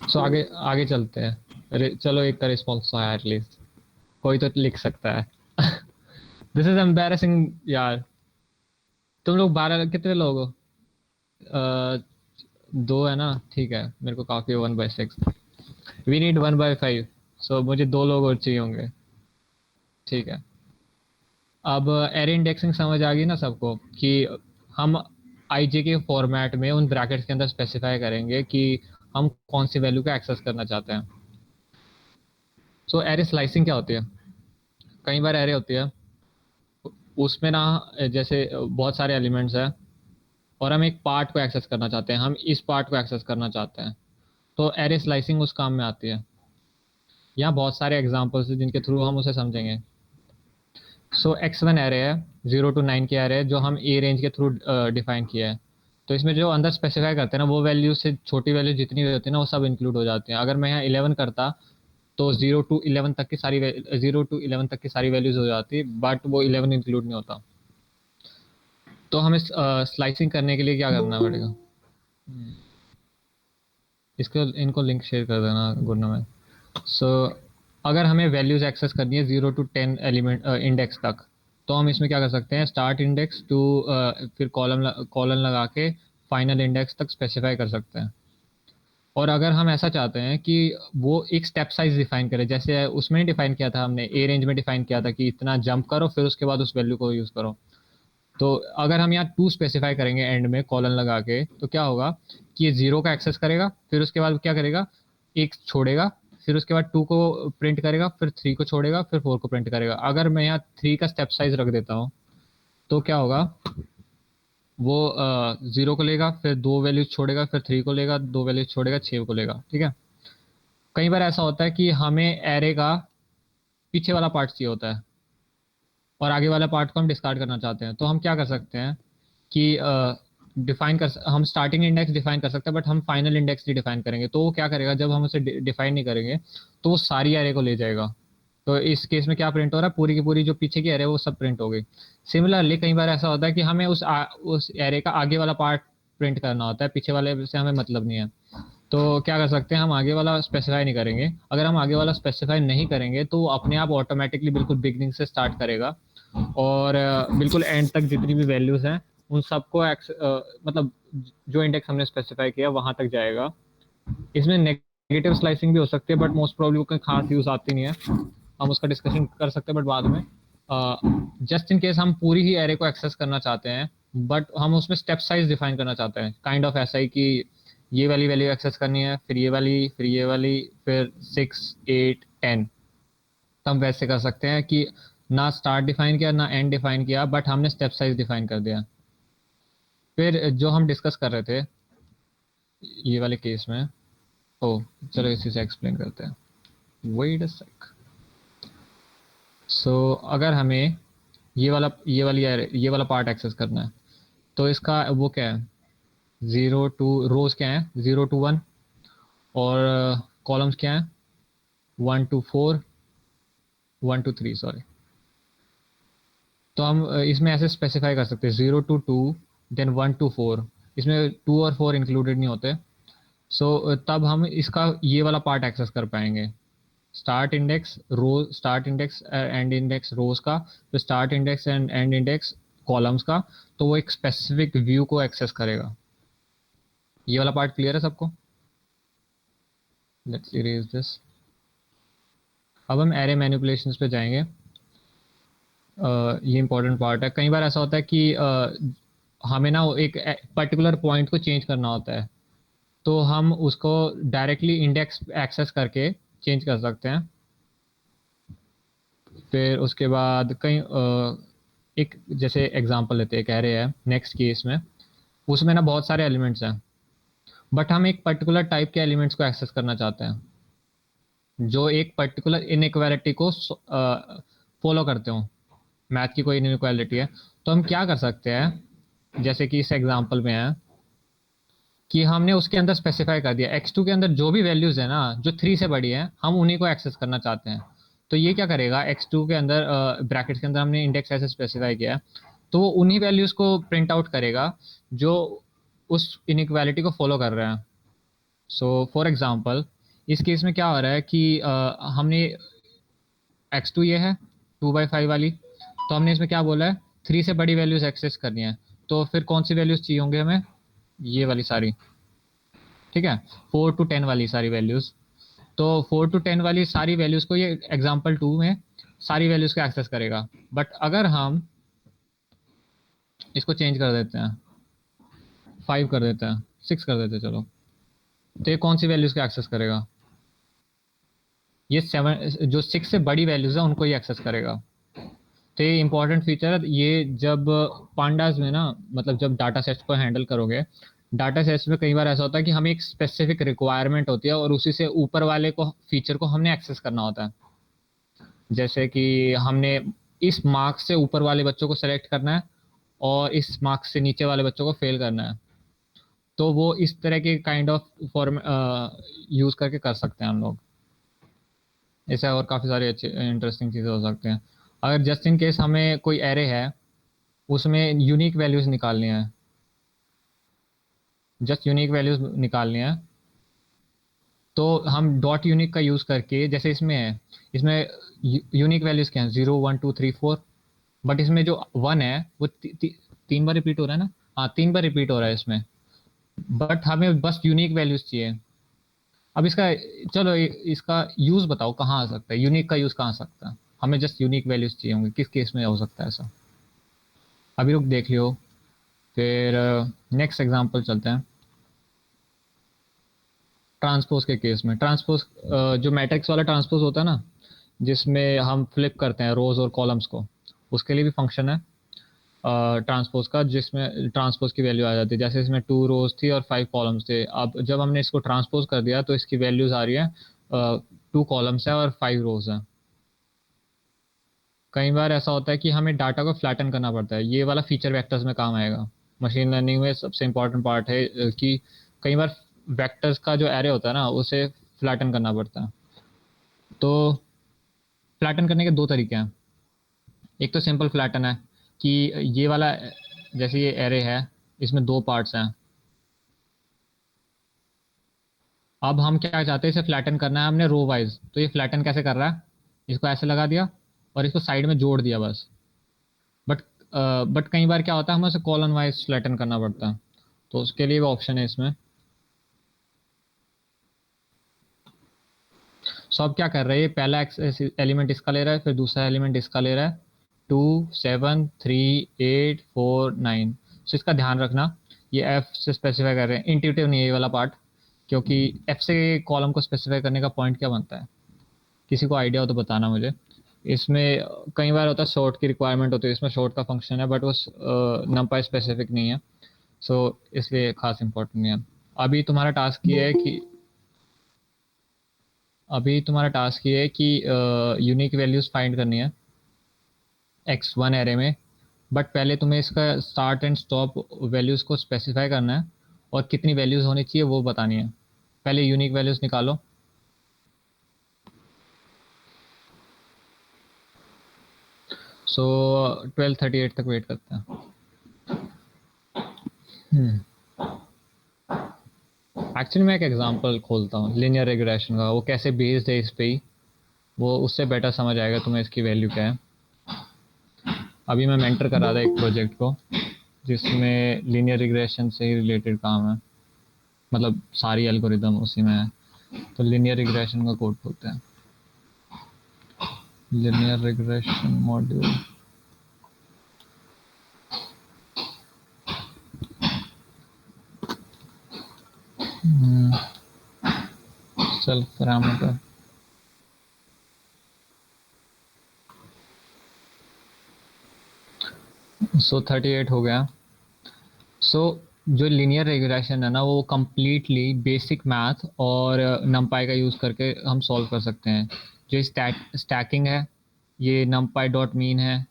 सो आगे आगे चलते हैं। चलो एक का रिस्पॉन्स तो आया एटलीस्ट, कोई तो लिख सकता है। दिस इज एम्बैरेसिंग यार। तुम लोग 12 कितने लोग हो? दो है ना, ठीक है, मेरे को काफी 1/6। वी नीड 1/5, सो मुझे दो लोग और चाहिए होंगे। ठीक है, अब एरे इंडेक्सिंग समझ आ गई ना सबको, कि हम आईजे के फॉर्मेट में उन ब्रैकेट्स के अंदर स्पेसिफाई करेंगे कि हम कौन सी वैल्यू को एक्सेस करना चाहते हैं। सो एरे स्लाइसिंग क्या होती है, कई बार एरे होती है उसमें ना, जैसे बहुत सारे एलिमेंट्स हैं और हम एक पार्ट को एक्सेस करना चाहते हैं, हम इस पार्ट को एक्सेस करना चाहते हैं, तो एरे स्लाइसिंग उस काम में आती है। यहाँ बहुत सारे एग्जांपल्स हैं जिनके थ्रू हम उसे समझेंगे। सो x1 एरे है, 0 to 9 की एरे है, जो हम ए रेंज के थ्रू डिफाइन किया है। तो इसमें जो अंदर स्पेसिफाई करते हैं ना, वो वैल्यू से छोटी वैल्यू जितनी भी होती है ना, वो सब इंक्लूड हो जाती हैं। अगर मैं यहाँ 11 करता तो 0 to 11 तक की सारी 0 to 11 तक की सारी वैल्यूज हो जाती, बट वो 11 इंक्लूड नहीं होता। तो हमें स्लाइसिंग करने के लिए क्या करना पड़ेगा, इसको इनको लिंक शेयर कर देना गुरना में। सो अगर हमें वैल्यूज एक्सेस करनी है 0 to 10 एलिमेंट इंडेक्स तक, तो हम इसमें क्या कर सकते हैं, स्टार्ट इंडेक्स टू फिर कॉलन लगा के फाइनल इंडेक्स तक स्पेसिफाई कर सकते हैं। और अगर हम ऐसा चाहते हैं कि वो एक स्टेप साइज डिफाइन करे, जैसे उसमें डिफाइन किया था हमने, ए रेंज में डिफाइन किया था कि इतना जंप करो फिर उसके बाद उस वैल्यू को यूज करो। तो अगर हम यहाँ 2 स्पेसिफाई करेंगे एंड में कॉलन लगा के, तो क्या होगा कि ये 0 का एक्सेस करेगा, फिर उसके बाद क्या करेगा, एक छोड़ेगा, फिर उसके बाद 2 को प्रिंट करेगा, फिर 3 को छोड़ेगा, फिर 4 को प्रिंट करेगा। अगर मैं यहाँ 3 का स्टेप साइज रख देता हूँ, तो क्या होगा, वो 0 को लेगा, फिर 2 वैल्यूज छोड़ेगा, फिर 3 को लेगा, 2 वैल्यूज छोड़ेगा, 6 को लेगा। ठीक है, कई बार ऐसा होता है कि हमें एरे का पीछे वाला पार्ट चाहिए होता है, और आगे वाला पार्ट को हम डिस्कार्ड करना चाहते हैं, तो हम क्या कर सकते हैं कि हम स्टार्टिंग इंडेक्स डिफाइन कर सकते हैं, बट हम फाइनल इंडेक्स नहीं डिफाइन करेंगे। तो वो क्या करेगा, जब हम उसे डिफाइन नहीं करेंगे तो वो सारी एरे को ले जाएगा। तो इस केस में क्या प्रिंट हो रहा है, पूरी की पूरी जो पीछे की एरे वो सब प्रिंट हो गई। सिमिलरली कई बार ऐसा होता है कि हमें उस एरे का आगे वाला पार्ट प्रिंट करना होता है, पीछे वाले से हमें मतलब नहीं है। तो क्या कर सकते हैं, हम आगे वाला स्पेसिफाई नहीं करेंगे। अगर हम आगे वाला स्पेसिफाई नहीं करेंगे तो वो अपने आप ऑटोमेटिकली बिल्कुल बिगनिंग से स्टार्ट करेगा, और बिल्कुल एंड तक जितनी भी वैल्यूज हैं उन सबको मतलब जो इंडेक्स हमने स्पेसिफाई किया वहां तक जाएगा। इसमें नेगेटिव स्लाइसिंग भी हो सकती है, बट मोस्ट प्रोबेबली कोई खास यूज आती नहीं है, हम उसका डिस्कशन कर सकते हैं बट बाद में। जस्ट इन केस हम पूरी ही एरे को एक्सेस करना चाहते हैं, बट हम उसमें स्टेप साइज डिफाइन करना चाहते हैं, काइंड ऑफ ऐसा ही कि ये वाली वैल्यू एक्सेस करनी है, फिर ये वाली, फिर ये वाली, फिर 6, 8, 10। तो हम वैसे कर सकते हैं कि ना स्टार्ट डिफाइन किया ना एंड डिफाइन किया, बट हमने स्टेप साइज डिफाइन कर दिया। फिर जो हम डिस्कस कर रहे थे ये वाले केस में, ओ चलो इसी से एक्सप्लेन करते हैं। Wait a sec. सो अगर हमें ये वाला पार्ट एक्सेस करना है, तो इसका वो क्या है, 0 to रोज क्या है, 0 to 1, और कॉलम्स क्या है, 1 to 4, 1 to 3, सॉरी। तो हम इसमें ऐसे स्पेसिफाई कर सकते हैं 0 to 2, देन 1 to 4। इसमें 2 और 4 इंक्लूडेड नहीं होते। सो तब हम इसका ये वाला पार्ट एक्सेस कर पाएंगे, स्टार्ट इंडेक्स एंड इंडेक्स रोज का, तो start index and and index columns का। तो वो एक स्पेसिफिक व्यू को एक्सेस करेगा। ये वाला पार्ट क्लियर है सबको? Let's erase this. अब हम एरे मैनिपुलेशंस पे जाएंगे। ये इंपॉर्टेंट पार्ट है। कई बार ऐसा होता है कि हमें ना एक पर्टिकुलर पॉइंट को चेंज करना होता है, तो हम उसको डायरेक्टली इंडेक्स एक्सेस करके चेंज कर सकते हैं। फिर उसके बाद एक जैसे एग्जांपल लेते हैं, एक एरे है नेक्स्ट केस में, उसमें ना बहुत सारे एलिमेंट्स हैं, बट हम एक पर्टिकुलर टाइप के एलिमेंट्स को एक्सेस करना चाहते हैं जो एक पर्टिकुलर इनइक्वालिटी को फॉलो करते हो। मैथ की कोई इनइक्वालिटी है, तो हम क्या कर सकते हैं, जैसे कि इस एग्जांपल में है कि हमने उसके अंदर स्पेसिफाई कर दिया x2 के अंदर जो भी वैल्यूज है ना जो 3 से बड़ी है, हम उन्हीं को एक्सेस करना चाहते हैं। तो ये क्या करेगा, x2 के अंदर ब्रैकेट्स के अंदर हमने इंडेक्स ऐसे स्पेसिफाई किया है, तो वो उन्हीं वैल्यूज को प्रिंट आउट करेगा जो उस इनइक्वालिटी को फॉलो कर रहे हैं। सो फॉर एग्जांपल इस केस में क्या हो रहा है कि हमने x2 ये है 2/5 वाली, तो हमने इसमें क्या बोला है, 3 से बड़ी वैल्यूज एक्सेस करनी है। तो फिर कौन सी वैल्यूज चाहिए होंगे हमें, ये वाली सारी, ठीक है, 4 to 10 वाली सारी वैल्यूज। तो 4 to 10 वाली सारी वैल्यूज को ये एग्जाम्पल 2 में सारी वैल्यूज को एक्सेस करेगा। बट अगर हम इसको चेंज कर देते हैं, 5 कर देते हैं, 6 कर देते हैं, चलो, तो ये कौन सी वैल्यूज को एक्सेस करेगा, ये 7, जो 6 से बड़ी वैल्यूज है उनको ये एक्सेस करेगा। तो ये इंपॉर्टेंट फीचर है। ये जब पांडास में ना, मतलब जब डाटा सेट्स को हैंडल करोगे, डाटा सेट्स में कई बार ऐसा होता है कि हमें एक स्पेसिफिक रिक्वायरमेंट होती है और उसी से ऊपर वाले को फीचर को हमने एक्सेस करना होता है। जैसे कि हमने इस मार्क्स से ऊपर वाले बच्चों को सेलेक्ट करना है और इस मार्क्स से नीचे वाले बच्चों को फेल करना है। तो वो इस तरह के काइंड ऑफ फॉर्म यूज करके कर सकते हैं हम लोग। ऐसे और काफ़ी सारे अच्छे इंटरेस्टिंग चीज़ें हो सकते हैं। अगर जस्ट इन केस हमें कोई एरे है, उसमें यूनिक वैल्यूज निकालनी है, जस्ट यूनिक वैल्यूज निकालनी है, तो हम डॉट यूनिक का यूज़ करके, जैसे इसमें है, इसमें यूनिक वैल्यूज क्या है, 0, 1, 2, 3, 4, बट इसमें जो 1 है वो 3 बार रिपीट हो रहा है ना, हाँ 3 बार रिपीट हो रहा है इसमें, बट हमें बस यूनिक वैल्यूज चाहिए। अब इसका, चलो इसका यूज़ बताओ कहाँ आ सकता है, यूनिक का यूज़ कहाँ आ सकता है, हमें जस्ट यूनिक वैल्यूज चाहिए होंगे, किस केस में हो सकता है ऐसा, अभी रुक देख लियो। फिर नेक्स्ट एग्जांपल चलते हैं। ट्रांसपोज के केस में, ट्रांसपोज जो मैट्रिक्स वाला ट्रांसपोज होता है ना, जिसमें हम फ्लिप करते हैं रोज और कॉलम्स को, उसके लिए भी फंक्शन है ट्रांसपोज का, जिसमें ट्रांसपोज की वैल्यू आ जाती है। जैसे इसमें 2 रोज थी और 5 कॉलम्स थे, अब जब हमने इसको ट्रांसपोज कर दिया तो इसकी वैल्यूज आ रही है 2 कॉलम्स है और 5 रोज है। कई बार ऐसा होता है कि हमें डाटा को फ्लैटन करना पड़ता है, ये वाला फीचर वेक्टर्स में काम आएगा। मशीन लर्निंग में सबसे इम्पोर्टेंट पार्ट है कि कई बार वेक्टर्स का जो एरे होता है ना उसे फ्लैटन करना पड़ता है। तो फ्लैटन करने के दो तरीके हैं। एक तो सिंपल फ्लैटन है कि ये वाला, जैसे ये एरे है, इसमें दो पार्ट्स हैं। अब हम क्या चाहते हैं, इसे फ्लैटन करना है हमने रो वाइज। तो ये फ्लैटन कैसे कर रहा है, इसको ऐसे लगा दिया और इसको साइड में जोड़ दिया बस। बट बट कई बार क्या होता है, हमें उसे कॉलम वाइज फ्लैटन करना पड़ता है। तो उसके लिए वो ऑप्शन है इसमें। सो अब क्या कर रहे हैं, पहला एलिमेंट इसका ले रहा है, फिर दूसरा एलिमेंट इसका ले रहा है, 2 7 3 8 4 9। सो इसका ध्यान रखना, ये एफ से स्पेसिफाई कर रहे हैं, इंट्यूटिव नहीं है ये वाला पार्ट, क्योंकि एफ से कॉलम को स्पेसिफाई करने का पॉइंट क्या बनता है, किसी को आइडिया हो तो बताना मुझे। इसमें कई बार होता है शॉर्ट की रिक्वायरमेंट होती है, इसमें शॉर्ट का फंक्शन है बट वो नंपाई स्पेसिफिक नहीं है, सो इसलिए खास इंपॉर्टेंट नहीं है। अभी तुम्हारा टास्क ये है कि यूनिक वैल्यूज फाइंड करनी है x1 एरे में। बट पहले तुम्हें इसका स्टार्ट एंड स्टॉप वैल्यूज को स्पेसिफाई करना है और कितनी वैल्यूज होनी चाहिए वो बतानी है। पहले यूनिक वैल्यूज निकालो। सो 12:38 तक वेट करते हैं। एक्चुअली मैं एक एग्जांपल खोलता हूँ लीनियर रिग्रेशन का, वो कैसे बेस्ड है इस पे ही, वो उससे बेटर समझ आएगा तुम्हें इसकी वैल्यू क्या है। अभी मैं मेंटर कर रहा था एक प्रोजेक्ट को जिसमें लीनियर रिग्रेशन से ही रिलेटेड काम है, मतलब सारी एल्गोरिदम उसी में है। तो लीनियर रिग्रेशन का कोड खोलते हैं, linear regression module. Self parameter. So 38 हो गया। सो जो लीनियर रिग्रेशन है ना, वो कम्प्लीटली बेसिक मैथ और नमपाई का यूज़ करके हम सॉल्व कर सकते हैं। जो स्टैकिंग है, ये नमपाई डॉट मीन है,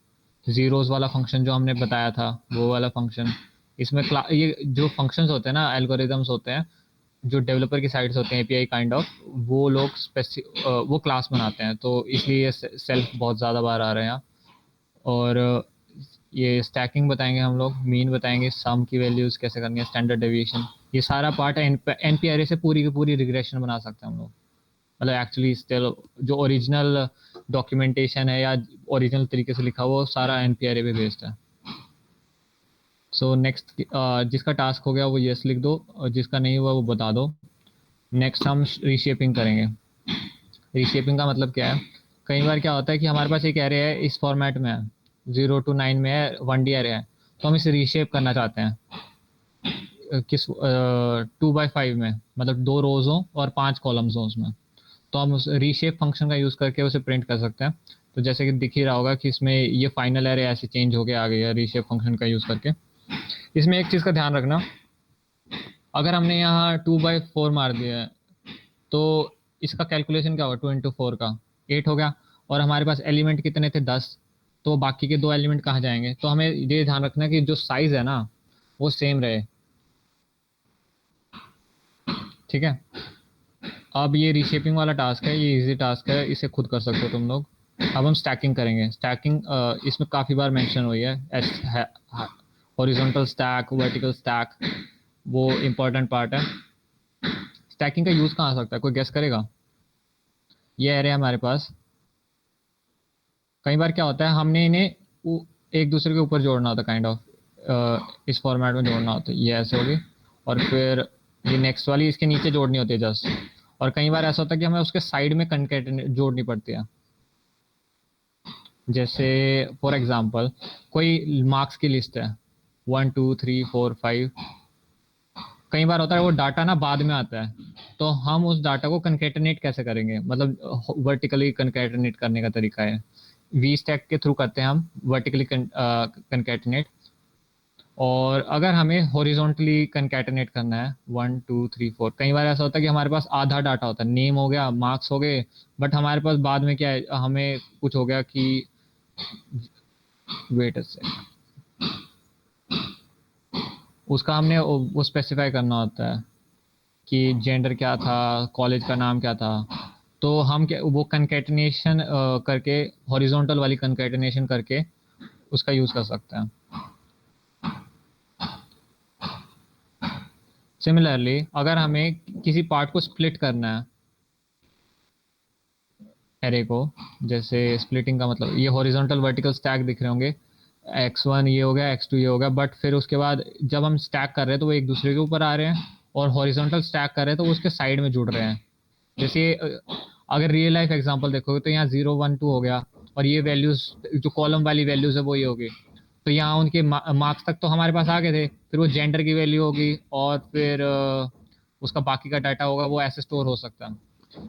ज़ीरोज़ वाला फंक्शन जो हमने बताया था वो वाला फंक्शन। इसमें ये जो फंक्शंस होते हैं ना, एल्गोरिदम्स होते हैं जो डेवलपर की साइड से होते हैं, एपीआई काइंड ऑफ, वो लोग वो क्लास बनाते हैं, तो इसलिए ये सेल्फ बहुत ज़्यादा बार आ रहे हैं। और ये स्टैकिंग बताएंगे हम लोग, मीन बताएंगे, सम की वैल्यूज़ कैसे करनी है, स्टैंडर्ड डेविएशन, ये सारा पार्ट है। एनपी एरे से पूरी की पूरी रिग्रेशन बना सकते हैं हम लोग। मतलब एक्चुअली स्टिल जो ओरिजिनल डॉक्यूमेंटेशन है या ओरिजिनल तरीके से लिखा हुआ, वो सारा एनपी एरे पे बेस्ड है। सो नेक्स्ट जिसका टास्क हो गया वो यस लिख दो, और जिसका नहीं हुआ वो बता दो। नेक्स्ट हम रीशेपिंग करेंगे। रीशेपिंग का मतलब क्या है, कई बार क्या होता है कि हमारे पास एक एरे है, इस फॉर्मेट में है, 0 to 9 में है, 1D एरे है, तो हम इसे रीशेप करना चाहते हैं किस 2x5 में, मतलब 2 रोज हो और 5 कॉलम्स हो उसमें। तो हम उस रीशेप फंक्शन का यूज़ करके उसे प्रिंट कर सकते हैं। तो जैसे कि दिख ही रहा होगा कि इसमें ये फाइनल एरे ऐसे चेंज होके आ गई है रीशेप फंक्शन का यूज़ करके। इसमें एक चीज़ का ध्यान रखना, अगर हमने यहाँ 2/4 मार दिया है तो इसका कैलकुलेशन क्या होगा, 2 into 4 का 8 हो गया, और हमारे पास एलिमेंट कितने थे, 10। तो बाकी के 2 एलिमेंट कहाँ जाएंगे, तो हमें ये ध्यान रखना कि जो साइज है ना वो सेम रहे। ठीक है, अब ये रीशेपिंग वाला टास्क है, ये इजी टास्क है, इसे खुद कर सकते हो तुम लोग। अब हम स्टैकिंग करेंगे। स्टैकिंग इसमें काफ़ी बार मेंशन हुई है, हॉरिजॉन्टल स्टैक, वर्टिकल स्टैक, वो इम्पोर्टेंट पार्ट है। स्टैकिंग का यूज़ कहाँ आ सकता है, कोई गेस करेगा। ये एरे है हमारे पास, कई बार क्या होता है हमने इन्हें एक दूसरे के ऊपर जोड़ना होता है, काइंड ऑफ इस फॉर्मेट में जोड़ना होता है, ये ऐसे होगी, और फिर ये नेक्स्ट वाली इसके नीचे जोड़नी होती है जस्ट। और कई बार ऐसा होता है कि हमें उसके साइड में कंकेटेनेट जोड़नी पड़ती है। जैसे फॉर एग्जांपल कोई मार्क्स की लिस्ट है 1 2 3 4 5, कई बार होता है वो डाटा ना बाद में आता है, तो हम उस डाटा को कंकेटेनेट कैसे करेंगे, मतलब वर्टिकली कंकेटेनेट करने का तरीका है, वी स्टैक के थ्रू करते हैं हम वर्टिकली कंकेटेनेट। और अगर हमें हॉरिजॉन्टली कंकेटेनेट करना है 1 2 3 4, कई बार ऐसा होता है कि हमारे पास आधा डाटा होता है, नेम हो गया, मार्क्स हो गए, बट हमारे पास बाद में क्या है, हमें कुछ हो गया कि वेट से उसका हमने वो स्पेसिफाई करना होता है कि जेंडर क्या था, कॉलेज का नाम क्या था। तो हम क्या वो कंकैटिनेशन करके, हॉरिजॉन्टल वाली कंकैटिनेशन करके उसका यूज़ कर सकते हैं। सिमिलरली अगर हमें किसी पार्ट को स्प्लिट करना है एरे को, जैसे स्प्लिटिंग का मतलब ये हॉरिजॉन्टल वर्टिकल स्टैक दिख रहे होंगे, x1 ये हो गया, x2 ये हो गया, बट फिर उसके बाद जब हम स्टैक कर रहे हैं तो वो एक दूसरे के ऊपर आ रहे हैं, और हॉरिजॉन्टल स्टैक कर रहे हैं तो वो उसके साइड में जुड़ रहे हैं। जैसे अगर रियल लाइफ एग्जांपल देखोगे तो यहाँ 0 1 2 हो गया, और ये वैल्यूज जो कॉलम वाली वैल्यूज है वो ये होगी। तो यहाँ उनके मार्क्स तक तो हमारे पास आ गए थे, फिर वो जेंडर की वैल्यू होगी, और फिर उसका बाकी का डाटा होगा, वो ऐसे स्टोर हो सकता है।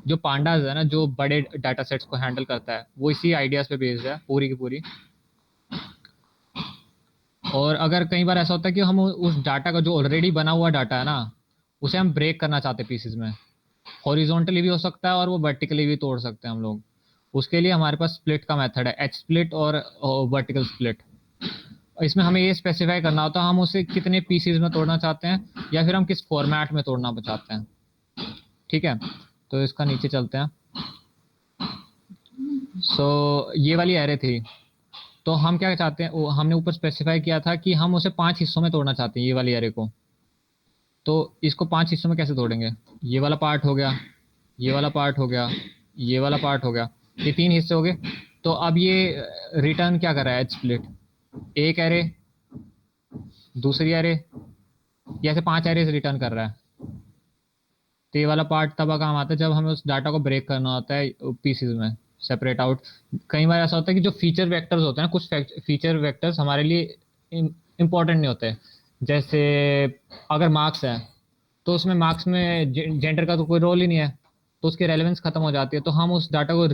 जो पांडास है ना, जो बड़े डाटा सेट्स को हैंडल करता है, वो इसी आइडियाज पे बेस्ड है पूरी की पूरी। और अगर कई बार ऐसा होता है कि हम उस डाटा का जो ऑलरेडी बना हुआ डाटा है ना, उसे हम ब्रेक करना चाहते हैं पीसेज में, हॉरिजॉन्टली भी हो सकता है और वो वर्टिकली भी तोड़ सकते हैं हम लोग। उसके लिए हमारे पास स्प्लिट का मेथड है, एच स्प्लिट और वर्टिकल स्प्लिट। इसमें हमें ये स्पेसिफाई करना होता है हम उसे कितने पीसेज में तोड़ना चाहते हैं, या फिर हम किस फॉर्मेट में तोड़ना चाहते हैं। ठीक है, तो इसका नीचे चलते हैं। ये वाली एरे थी, तो हम क्या चाहते हैं, हमने ऊपर स्पेसिफाई किया था कि हम उसे 5 हिस्सों में तोड़ना चाहते हैं ये वाली एरे को। तो इसको 5 हिस्सों में कैसे तोड़ेंगे? ये वाला पार्ट हो गया, ये वाला पार्ट हो गया, ये वाला पार्ट हो गया, ये 3 हिस्से हो गए। तो अब ये रिटर्न क्या कर रहा है? एच स्प्लिट, एक एरे, दूसरी एरे, ये ऐसे 5 एरे रिटर्न कर रहा है। तो ये वाला पार्ट तब काम आता है जब हमें उस डाटा को ब्रेक करना होता है पीसेज में, सेपरेट आउट। कई बार ऐसा होता है कि जो फीचर वेक्टर्स होते हैं ना, कुछ फीचर वेक्टर्स हमारे लिए इंपॉर्टेंट नहीं होते। जैसे अगर मार्क्स है तो उसमें मार्क्स में जेंडर का तो कोई रोल ही नहीं है, तो उसकी रेलेवेंस खत्म हो जाती है। तो हम उस डाटा को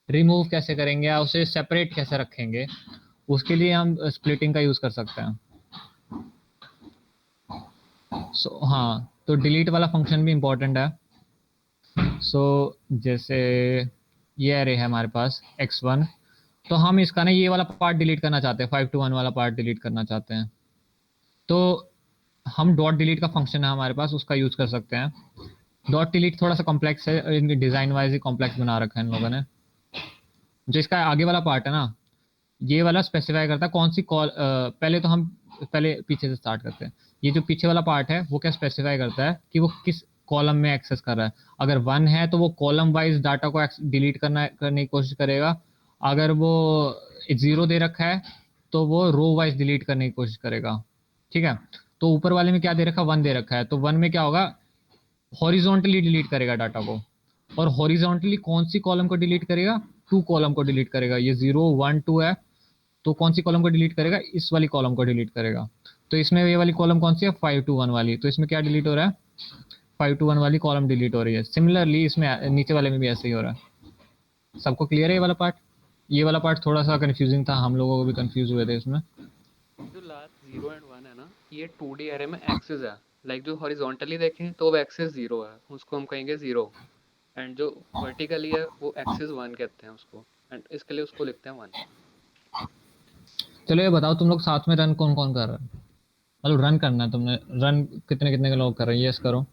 रिमूव कैसे करेंगे या उसे सेपरेट कैसे रखेंगे, उसके लिए हम स्प्लिटिंग का यूज़ कर सकते हैं। हाँ, तो डिलीट वाला फंक्शन भी इम्पोर्टेंट है। जैसे ये एरे है हमारे पास x1, तो हम इसका ना ये वाला पार्ट डिलीट करना चाहते हैं, 5 to 1 वाला पार्ट डिलीट करना चाहते हैं। तो हम डॉट डिलीट का फंक्शन है हमारे पास, उसका यूज़ कर सकते हैं। डॉट डिलीट थोड़ा सा कॉम्प्लेक्स है, इनके डिज़ाइन वाइज ही कॉम्प्लेक्स बना रखा है इन लोगों ने। जो इसका आगे वाला पार्ट है ना, ये वाला स्पेसिफाई करता है कौन सी कॉल, पहले पीछे से स्टार्ट करते हैं। ये जो पीछे वाला पार्ट है वो क्या स्पेसिफाई करता है कि वो किस कॉलम में एक्सेस कर रहा है। अगर 1 है तो वो कॉलम वाइज डाटा को डिलीट करने की कोशिश करेगा। अगर वो 0 दे रखा है तो वो रो वाइज डिलीट करने की कोशिश करेगा। ठीक है, तो ऊपर वाले में क्या दे रखा है? 1 दे रखा है, तो 1 में क्या होगा? हॉरिजॉन्टली डिलीट करेगा डाटा को। और हॉरिजॉन्टली कौन सी कॉलम को डिलीट करेगा? 2 कॉलम को डिलीट करेगा। ये 0 1 2 है, तो कौन सी कॉलम को डिलीट करेगा? इस वाली कॉलम को डिलीट करेगा। तो इसमें ये वाली कॉलम कौन सी है? 5 to 1 वाली। तो इसमें क्या डिलीट हो रहा है? 5 to 1 वाली कॉलम डिलीट हो रही है। सिमिलरली इसमें नीचे वाले में भी ऐसे ही हो रहा है। सबको क्लियर है ये वाला पार्ट? ये वाला पार्ट थोड़ा सा कंफ्यूजिंग था, हम लोगों को भी कंफ्यूज हुए थे इसमें। जो लास्ट 0 एंड 1 है ना, ये 2D एरे में एक्सेस है। लाइक जो हॉरिजॉन्टली देखें तो वो एक्सेस 0 है, उसको हम कहेंगे 0। एंड जो वर्टिकली है वो एक्सेस 1 कहते हैं उसको, एंड इसके लिए उसको लिखते हैं 1। चलो ये बताओ, तुम लोग साथ में रन कौन कौन कर रहा है? मतलब रन करना है तुमने, रन कितने कितने के लोग कर रहे हैं? यस करो।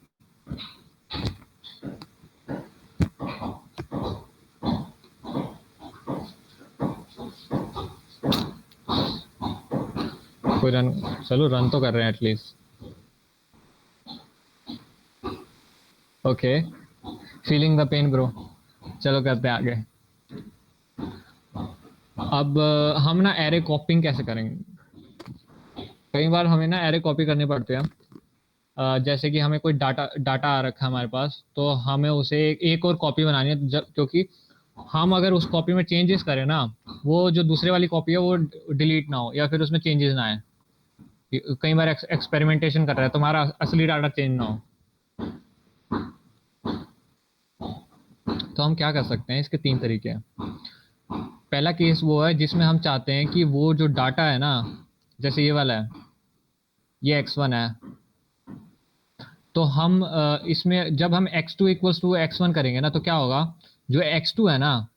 कोई रन, चलो रन तो कर रहे हैं at least. Okay, feeling the pain bro. चलो करते हैं आगे। अब हम ना एरे कॉपिंग कैसे करेंगे? कई बार हमें ना एरे कॉपी करने पड़ते हैं। जैसे कि हमें कोई डाटा आ रखा है हमारे पास, तो हमें उसे एक और कॉपी बनानी है, क्योंकि हम अगर उस कॉपी में चेंजेस करें ना, वो जो दूसरे वाली कॉपी है वो डिलीट ना हो, या फिर उसमें चेंजेस ना आए। कई बार एक्सपेरिमेंटेशन कर रहा है, तुम्हारा असली डाटा चेंज ना हो। तो हम क्या कर सकते हैं? इसके 3 तरीके हैं। पहला केस वो है जिसमें हम चाहते हैं कि वो जो डाटा है ना, जैसे ये वाला है, ये x1 है, तो हम इसमें जब हम x2 इक्वल्स टू x1 करेंगे ना, तो क्या होगा? जो x2 है ना,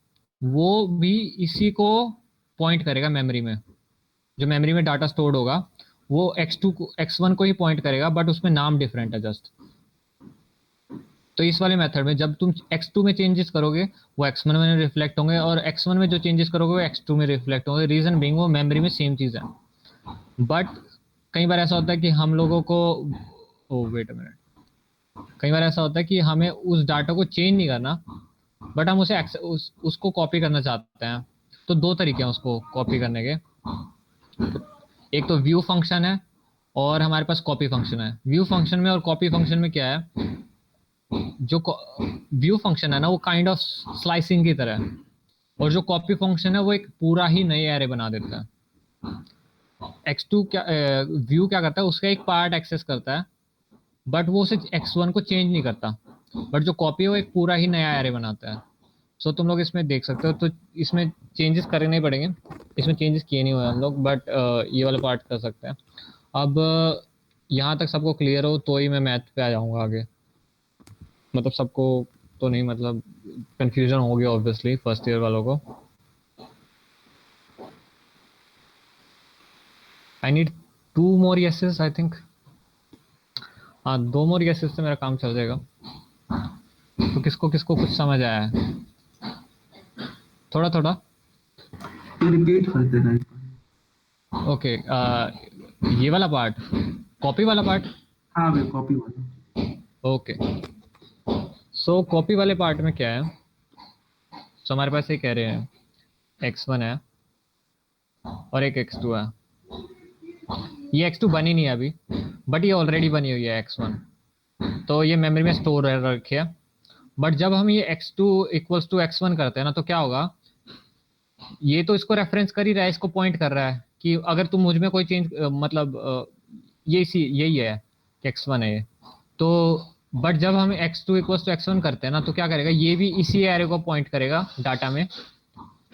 वो भी इसी को पॉइंट करेगा मेमोरी में, जो मेमोरी में डाटा स्टोर्ड होगा वो x2 को x1 को ही पॉइंट करेगा, बट उसमें नाम डिफरेंट है जस्ट। तो इस वाले मेथड में जब तुम x2 में चेंजेस करोगे वो x1 में रिफ्लेक्ट होंगे, और x1 में जो चेंजेस करोगे वो x2 में रिफ्लेक्ट होंगे। रीजन बीइंग वो मेमोरी में सेम चीज़ है। बट कई बार ऐसा होता है कि हम लोगों को वेट अ मिनट, कई बार ऐसा होता है कि हमें उस डाटा को चेंज नहीं करना, बट हम उसको कॉपी करना चाहते हैं। तो दो तरीके हैं उसको कॉपी करने के। एक तो व्यू फंक्शन है और हमारे पास कॉपी फंक्शन है। व्यू फंक्शन में और कॉपी फंक्शन में क्या है, जो व्यू फंक्शन है ना वो काइंड ऑफ स्लाइसिंग की तरह है, और जो कॉपी फंक्शन है वो एक पूरा ही नए एरे बना देता है। x2 क्या व्यू क्या करता है, उसका एक पार्ट एक्सेस करता है, बट वो उसे x1 को चेंज नहीं करता, बट जो कॉपी है वो एक पूरा ही नया एरे बनाता है। सो तुम लोग इसमें देख सकते हो, तो इसमें चेंजेस करने नहीं पड़ेंगे, इसमें चेंजेस किए नहीं हुए हम लोग, बट ये वाला पार्ट कर सकते हैं। अब यहाँ तक सबको क्लियर हो तो ही मैं मैथ पे आ जाऊँगा आगे। मतलब सबको तो नहीं, मतलब कंफ्यूजन होगी ऑब्वियसली फर्स्ट ईयर वालों को। I need 2 more yeses I think. हाँ 2 more yeses से मेरा काम चल जाएगा। तो किसको किसको कुछ समझ आया है? थोड़ा थोड़ा। तो रिपीट कर देना एक बार। ओके, ये वाला पार्ट, कॉपी वाला पार्ट। हाँ मैं कॉपी वाला। ओके, सो कॉपी वाले पार्ट में क्या है, सो हमारे पास एक एरे है, x1 है और एक x2 है। ये x2 बनी नहीं है अभी, बट ये ऑलरेडी बनी हुई है x1, तो ये मेमोरी में स्टोर रखी है। बट जब हम ये x2 इक्वल्स टू x1 करते हैं ना, तो क्या होगा, ये तो इसको रेफरेंस कर ही रहा है, इसको पॉइंट कर रहा है कि अगर तुम मुझ में कोई चेंज मतलब यही है कि x1 है ये। तो बट जब हम x2 इक्वल्स टू x1 करते हैं ना, तो क्या करेगा, ये भी इसी एरे को पॉइंट करेगा डाटा में।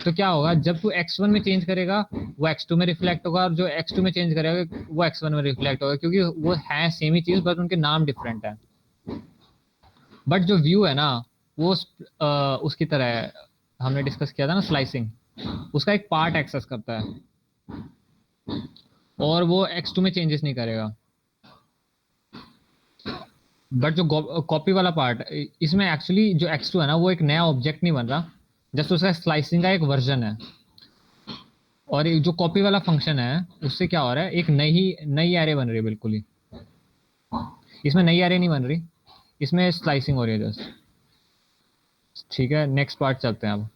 तो क्या होगा, जब तू x1 में चेंज करेगा वो x2 में रिफ्लेक्ट होगा, और जो x2 में चेंज करेगा वो x1 में रिफ्लेक्ट होगा, क्योंकि वो है सेम ही चीज, बट उनके नाम डिफरेंट है। बट जो व्यू है ना वो उसकी तरह है, हमने डिस्कस किया था ना स्लाइसिंग, उसका एक पार्ट एक्सेस करता है और वो x2 में चेंजेस नहीं करेगा। बट जो कॉपी वाला पार्ट, इसमें एक्चुअली जो x2 है ना वो एक नया ऑब्जेक्ट नहीं बन रहा, जस्ट उसका स्लाइसिंग का एक वर्जन है। और एक जो कॉपी वाला फंक्शन है उससे क्या हो रहा है, एक नई एरे बन रही है बिल्कुल ही। इसमें नई एरे नहीं बन रही, इसमें स्लाइसिंग हो रही है जस्ट। ठीक है, नेक्स्ट पार्ट चलते हैं। अब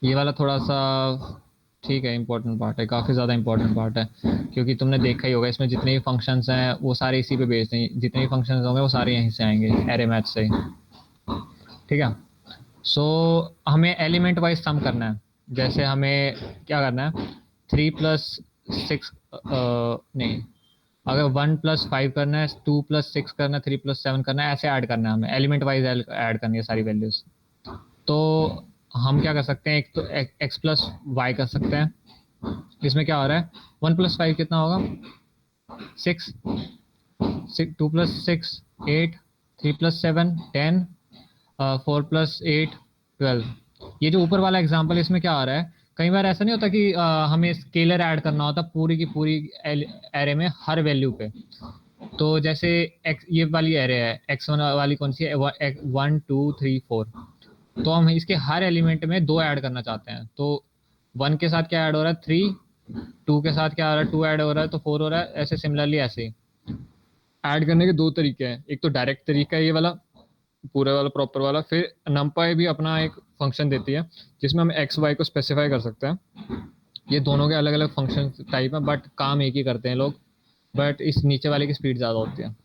ये वाला थोड़ा सा ठीक है, इंपॉर्टेंट पार्ट है, काफ़ी ज़्यादा इंपॉर्टेंट पार्ट है, क्योंकि तुमने देखा ही होगा इसमें जितने भी फंक्शंस हैं वो सारे इसी पे बेस्ड हैं, जितने भी फंक्शंस होंगे वो सारे यहीं से आएंगे, एरे मैथ से ही। ठीक है, सो हमें एलिमेंट वाइज सम करना है। जैसे हमें क्या करना है, 3 + 6 नहीं, अगर 1 + 5 करना है, 2 + 6 करना है, 3 + 7 करना है, ऐसे ऐड करना है हमें, एलिमेंट वाइज ऐड करनी है सारी वैल्यूज। तो हम क्या कर सकते हैं, एक तो x + y कर सकते हैं। इसमें क्या हो रहा है, 1 + 5 कितना होगा, 6, 2 + 6 8, 3 + 7 10, 4 + 8 12। ये जो ऊपर वाला एग्जांपल, इसमें क्या आ रहा है, कई बार ऐसा नहीं होता कि हमें स्केलर ऐड करना होता पूरी की पूरी एरे में हर वैल्यू पे। तो जैसे ये वाली एरे है, x1 वाली कौन सी है, 1 2 3 4, तो हम इसके हर एलिमेंट में 2 ऐड करना चाहते हैं। तो 1 के साथ क्या ऐड हो रहा है, 3, 2 के साथ क्या हो रहा है, 2 ऐड हो रहा है तो 4 हो रहा है। ऐसे सिमिलरली ऐसे ही ऐड करने के 2 तरीके हैं, एक तो डायरेक्ट तरीका है ये वाला पूरा वाला प्रॉपर वाला, फिर numpy भी अपना एक फंक्शन देती है जिसमें हम x y को स्पेसिफाई कर सकते हैं। ये दोनों के अलग अलग फंक्शन टाइप है, बट काम एक ही करते हैं लोग, बट इस नीचे वाले की स्पीड ज़्यादा होती है।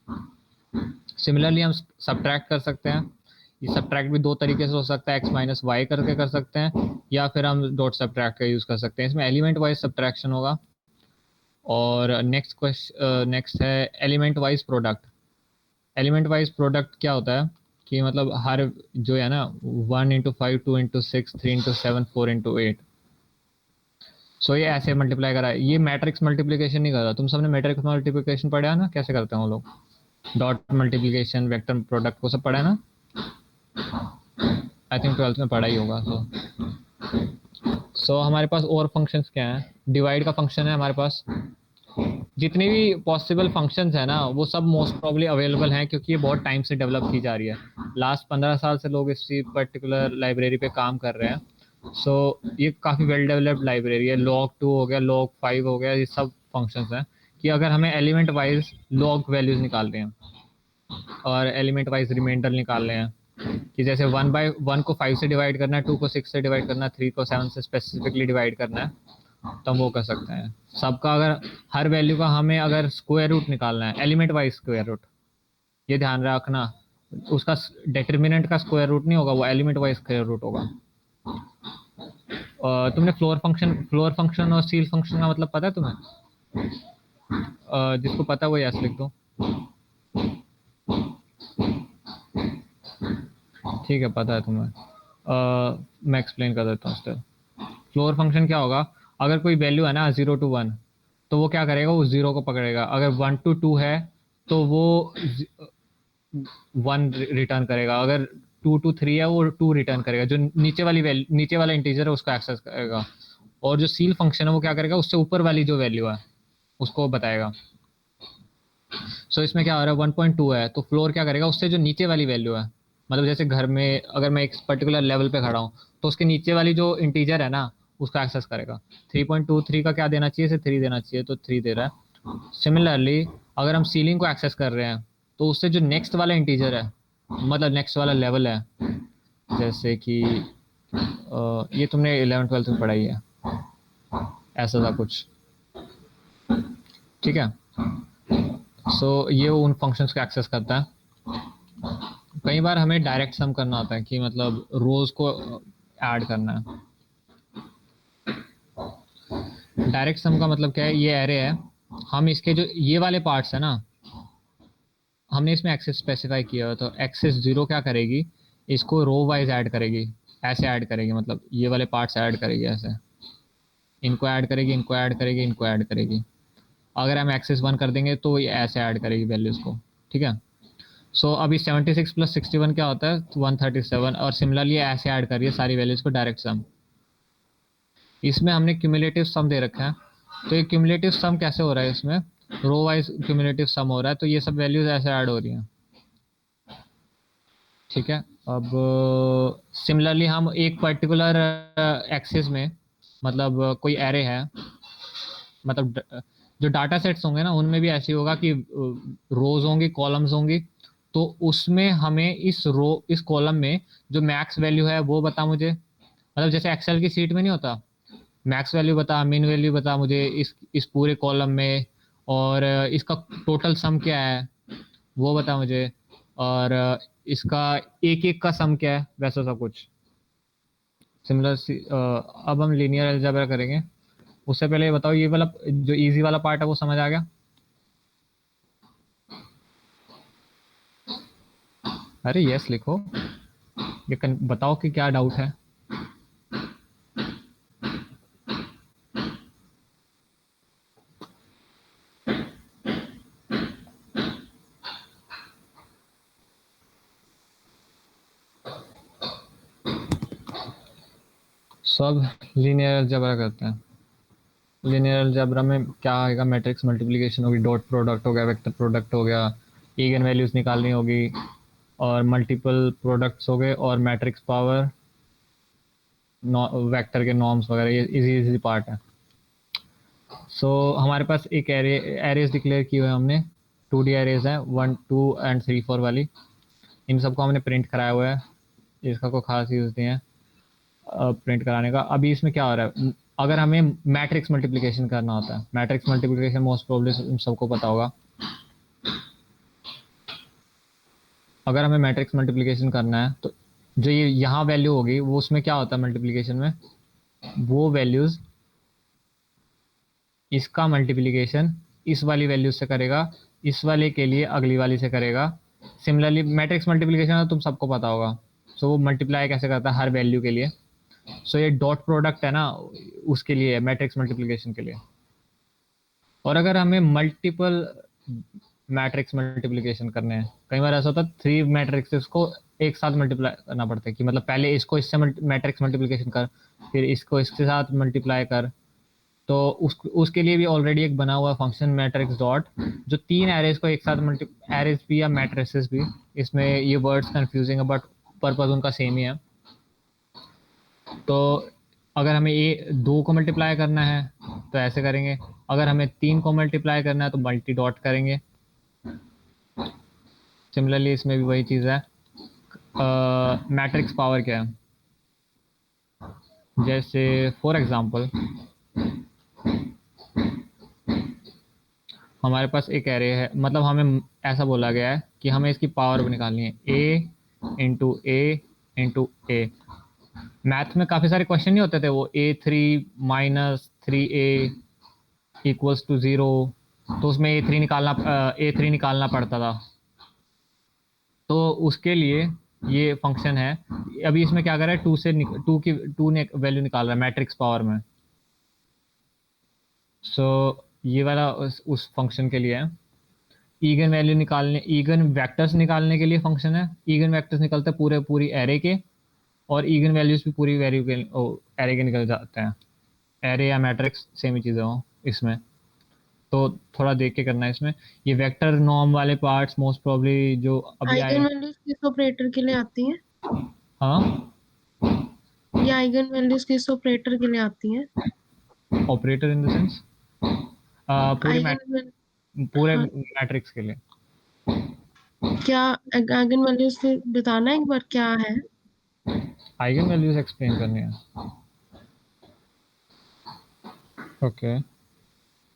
सिमिलरली हम सब्ट्रैक्ट कर सकते हैं। ये सब्ट्रैक्ट भी 2 तरीके से हो सकता है, x - y करके कर सकते हैं, या फिर हम डॉट सब्ट्रैक्ट का यूज़ कर सकते हैं। इसमें एलिमेंट वाइज सब्ट्रैक्शन होगा। और नेक्स्ट है element wise product. Element wise product क्या होता है कि मतलब हर जो है ना 1 × 5 2 × 6 3 × 7 4 × 8, सो ये ऐसे मल्टीप्लाई करा है। ये मैट्रिक्स मल्टीप्लिकेशन नहीं कर रहा, तुम सबने मैट्रिक्स मल्टीप्लिकेशन पढ़ा है ना, कैसे करते हैं वो लोग, डॉट मल्टीप्लिकेशन वेक्टर प्रोडक्ट को सब पढ़ा है ना, आई थिंक 12th में पढ़ा ही होगा। सो हमारे पास और फंक्शंस क्या हैं? डिवाइड का फंक्शन है हमारे पास। जितनी भी पॉसिबल फंक्शंस है ना वो सब मोस्ट प्रॉब्ली अवेलेबल हैं, क्योंकि ये बहुत टाइम से डेवलप की जा रही है। लास्ट 15 साल से लोग इसी पर्टिकुलर लाइब्रेरी पे काम कर रहे हैं। सो ये काफ़ी वेल डेवलप्ड लाइब्रेरी है। log 2 हो गया, log 5 हो गया, ये सब फंक्शंस हैं कि अगर हमें एलिमेंट वाइज log वैल्यूज निकालते हैं और एलिमेंट वाइज रिमाइंडर निकाल रहे हैं कि जैसे 1/1 को 5 से डिवाइड करना है, 2 को 6 से डिवाइड करना है, 3 को 7 से स्पेसिफिकली डिवाइड करना है, तो हम वो कर सकते हैं। सबका अगर हर वैल्यू का हमें अगर स्क्वायर रूट निकालना है, एलिमेंट वाइज स्क्वायर रूट, ये ध्यान रखना, उसका डिटर्मिनेंट का स्क्वायर रूट नहीं होगा, वो एलिमेंट वाइज स्क्वायर रूट होगा। तुमने फ्लोर फंक्शन और सील फंक्शन का मतलब पता है तुम्हें? जिसको पता है वो यस लिख दो। ठीक है, पता है तुम्हें। मैं एक्सप्लेन कर देता हूँ स्टिल। फ्लोर फंक्शन क्या होगा? अगर कोई वैल्यू है ना 0 to 1, तो वो क्या करेगा, वो 0 को पकड़ेगा। अगर 1 to 2 है तो वो 1 रिटर्न करेगा। अगर 2 to 3 है वो 2 रिटर्न करेगा। जो नीचे वाला इंटीजर है उसको एक्सेस करेगा। और जो सील फंक्शन है वो क्या करेगा, उससे ऊपर वाली जो वैल्यू है उसको बताएगा। सो इसमें क्या हो रहा है, 1.2 है तो फ्लोर क्या करेगा, उससे जो नीचे वाली वैल्यू है, मतलब जैसे घर में अगर मैं एक पर्टिकुलर लेवल पे खड़ा हूँ तो उसके नीचे वाली जो इंटीजर है ना उसका एक्सेस करेगा। 3.23 का क्या देना चाहिए, इसे 3 देना चाहिए, तो 3 दे रहा है। सिमिलरली अगर हम सीलिंग को एक्सेस कर रहे हैं तो उससे जो नेक्स्ट वाला इंटीजर है, मतलब नेक्स्ट वाला लेवल है, जैसे कि ये तुमने 11th 12th में पढ़ाई है, ऐसा था कुछ, ठीक है। सो ये उन फंक्शंस को एक्सेस करता है। कई बार हमें डायरेक्ट सम करना होता है कि मतलब रोज को ऐड करना है। डायरेक्ट सम का मतलब क्या है, ये एरे है, हम इसके जो ये वाले पार्ट्स है ना, हमने इसमें एक्सेस स्पेसिफाई किया हो, तो एक्सेस 0 क्या करेगी, इसको रो वाइज ऐड करेगी, ऐसे ऐड करेगी, मतलब ये वाले पार्ट्स ऐड करेगी, ऐसे इनको ऐड करेगी, इनको ऐड करेगी, इनको ऐड करेगी। अगर हम एक्सेस 1 कर देंगे तो ये ऐसे ऐड करेगी वैल्यूज को, ठीक है। सो अभी 76 + 61 क्या होता है, 137, और सिमिलरली ऐसे ऐड करिए सारी वैल्यूज को, डायरेक्ट सम। इसमें हमने क्यूमुलेटिव सम दे रखा है, तो ये क्यूमुलेटिव सम कैसे हो रहा है, इसमें रो वाइज क्यूमुलेटिव सम हो रहा है, तो ये सब वैल्यूज ऐसे ऐड हो रही हैं, ठीक है। अब सिमिलरली हम एक पर्टिकुलर एक्सिस में, मतलब कोई एरे है, मतलब जो डाटा सेट्स होंगे ना उनमें भी ऐसे होगा कि रोज होंगी, कॉलम्स होंगी, तो उसमें हमें इस कॉलम में जो मैक्स वैल्यू है वो बता मुझे, मतलब जैसे एक्सेल की सीट में नहीं होता, मैक्स वैल्यू बता, मिन वैल्यू बता मुझे इस पूरे कॉलम में, और इसका टोटल सम क्या है वो बता मुझे, और इसका एक एक का सम क्या है, वैसा सब कुछ। सिमिलर अब हम लीनियर अलजेब्रा करेंगे। उससे पहले ये बताओ, ये वाला जो इजी वाला पार्ट है वो समझ आ गया? अरे यस लिखो, ये बताओ कि क्या डाउट है। सब लीनियर अलजेब्रा करते हैं। लीनियर अलजेब्रा में क्या आएगा, मैट्रिक्स मल्टीप्लिकेशन होगी, डॉट प्रोडक्ट हो गया, वेक्टर प्रोडक्ट हो गया, इगन वैल्यूज निकालनी होगी, और मल्टीपल प्रोडक्ट्स हो गए, और मैट्रिक्स पावर, वेक्टर के नॉर्म्स वगैरह, ये इजी इजी पार्ट है। सो हमारे पास एक एरेज डिक्लेयर किए हुए हैं हमने, 2D एरेज हैं, 1 2 एंड 3 4 वाली। इन सबको हमने प्रिंट कराया हुआ है, इसका कोई खास यूज़ नहीं है प्रिंट कराने का। अभी इसमें क्या हो रहा है, अगर हमें मैट्रिक्स मल्टीप्लिकेशन करना होता है, मैट्रिक्स मल्टीप्लिकेशन मोस्ट प्रोबेबली सबको पता होगा। अगर हमें मैट्रिक्स मल्टीप्लिकेशन करना है तो जो ये यहाँ वैल्यू होगी वो उसमें क्या होता है मल्टीप्लिकेशन में, वो वैल्यूज इसका मल्टीप्लिकेशन इस वाली वैल्यू से करेगा, इस वाले के लिए अगली वाली से करेगा। सिमिलरली मैट्रिक्स मल्टीप्लिकेशन तुम सबको पता होगा, सो वो मल्टीप्लाई कैसे करता है हर वैल्यू के लिए। सो ये डॉट प्रोडक्ट है ना, उसके लिए मैट्रिक्स मल्टीप्लिकेशन के लिए। और अगर हमें मल्टीपल मैट्रिक्स मल्टीप्लिकेशन करने हैं, कई बार ऐसा होता है 3 मैट्रिक्स को एक साथ मल्टीप्लाई करना पड़ता है कि मतलब पहले इसको इससे मैट्रिक्स मल्टीप्लिकेशन कर, फिर इसको इसके साथ मल्टीप्लाई कर। तो उसके लिए भी ऑलरेडी एक बना हुआ फंक्शन मैट्रिक्स डॉट, जो 3 एरेज को एक साथ मल्टी, एरेज भी या मैट्रिसेस भी, इसमें ये वर्ड्स कंफ्यूजिंग है बट पर्पस उनका सेम ही है। तो अगर हमें ये 2 को मल्टीप्लाई करना है तो ऐसे करेंगे, अगर हमें 3 को मल्टीप्लाई करना है तो मल्टी डॉट करेंगे। सिमिलरली इसमें भी वही चीज़ है। मैट्रिक्स पावर क्या है, जैसे फॉर एग्जांपल हमारे पास एक एरे है, मतलब हमें ऐसा बोला गया है कि हमें इसकी पावर निकालनी है a इंटू ए। मैथ में काफ़ी सारे क्वेश्चन नहीं होते थे वो a3 minus 3a equals to 0, तो उसमें a3 निकालना पड़ता था। तो उसके लिए ये फंक्शन है। अभी इसमें क्या कर रहा है, 2 ने वैल्यू निकाल रहा है मैट्रिक्स पावर में। सो ये वाला उस फंक्शन के लिए है। ईगन वेक्टर्स निकालने के लिए फंक्शन है। ईगन वेक्टर्स निकलते हैं पूरी एरे के, और ईगन वैल्यूज भी पूरी वैल्यू के एरे के निकल जाते हैं। एरे या मैट्रिक्स सेम ही चीज़ें हो इसमें, तो थोड़ा देख के करना है इसमें। ये वेक्टर नॉर्म वाले पार्ट्स मोस्ट प्रोबेबली जो अभी आए। आइगन वैल्यूज किस ऑपरेटर के लिए आती हैं? हाँ, ये आइगन वैल्यूज किस ऑपरेटर के लिए आती हैं? Operator in the sense eigen पूरे हाँ, मैट्रिक्स के लिए। क्या आइगन वैल्यूज बताना एक बार क्या है? आइगन वैल्यूज एक्सप्लेन करनी है। ओके,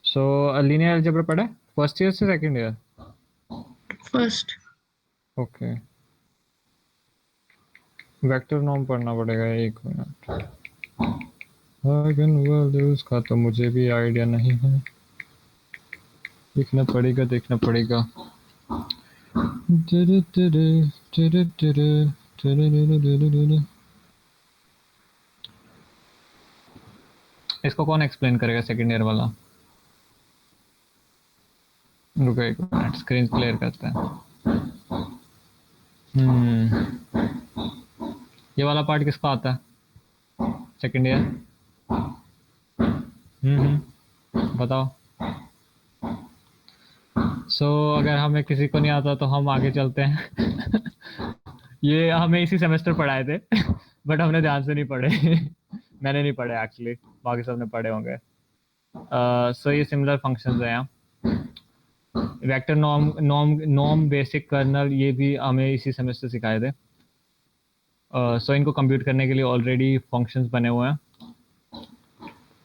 सो लीनियर अलजेब्रा पढ़ा है फर्स्ट ईयर से second year? First. Okay, vector norm पढ़ना पड़ेगा, एक मिनट। आइगन वैल्यूज का तो मुझे भी आइडिया नहीं है, देखना पड़ेगा। इसको कौन एक्सप्लेन करेगा सेकंड ईयर वाला? रुको एक मिनट, स्क्रीन क्लियर करते हैं। ये वाला पार्ट किसका आता है सेकंड ईयर? बताओ। अगर हमें किसी को नहीं आता तो हम आगे चलते हैं। ये हमें इसी सेमेस्टर पढ़ाए थे बट हमने ध्यान से नहीं पढ़े। मैंने नहीं पढ़े एक्चुअली, बाकी सबने पढ़े होंगे। ये सिमिलर फंक्शंस हैं यहाँ। वेक्टर नॉर्म बेसिक कर्नल, ये भी हमें इसी सेमेस्टर सिखाए थे। इनको कंप्यूट करने के लिए ऑलरेडी फंक्शंस बने हुए हैं।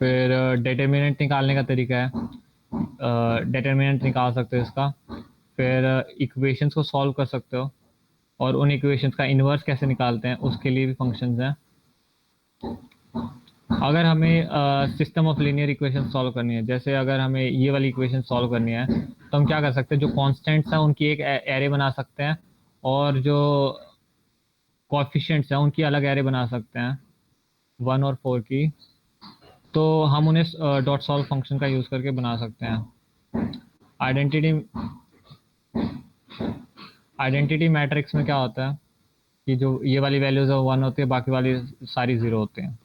फिर डिटर्मिनेंट निकालने का तरीका है, डिटर्मिनेंट निकाल सकते हो इसका। फिर इक्वेशंस को सॉल्व कर सकते हो, और उन इक्वेशंस का इन्वर्स कैसे निकालते हैं उसके लिए भी फंक्शंस हैं। अगर हमें system of linear equation solve करनी है, जैसे अगर हमें ये वाली इक्वेशन सॉल्व करनी है, तो हम क्या कर सकते हैं, जो कॉन्स्टेंट्स हैं उनकी एक एरे बना सकते हैं, और जो कोएफिशिएंट्स हैं उनकी अलग एरे बना सकते हैं 1 और 4 की। तो हम उन्हें डॉट सॉल्व फंक्शन का यूज़ करके बना सकते हैं। आइडेंटिटी मैट्रिक्स में क्या होता है कि जो ये वाली वैल्यूज है 1 होती है, बाकी वाली सारी 0 होते हैं।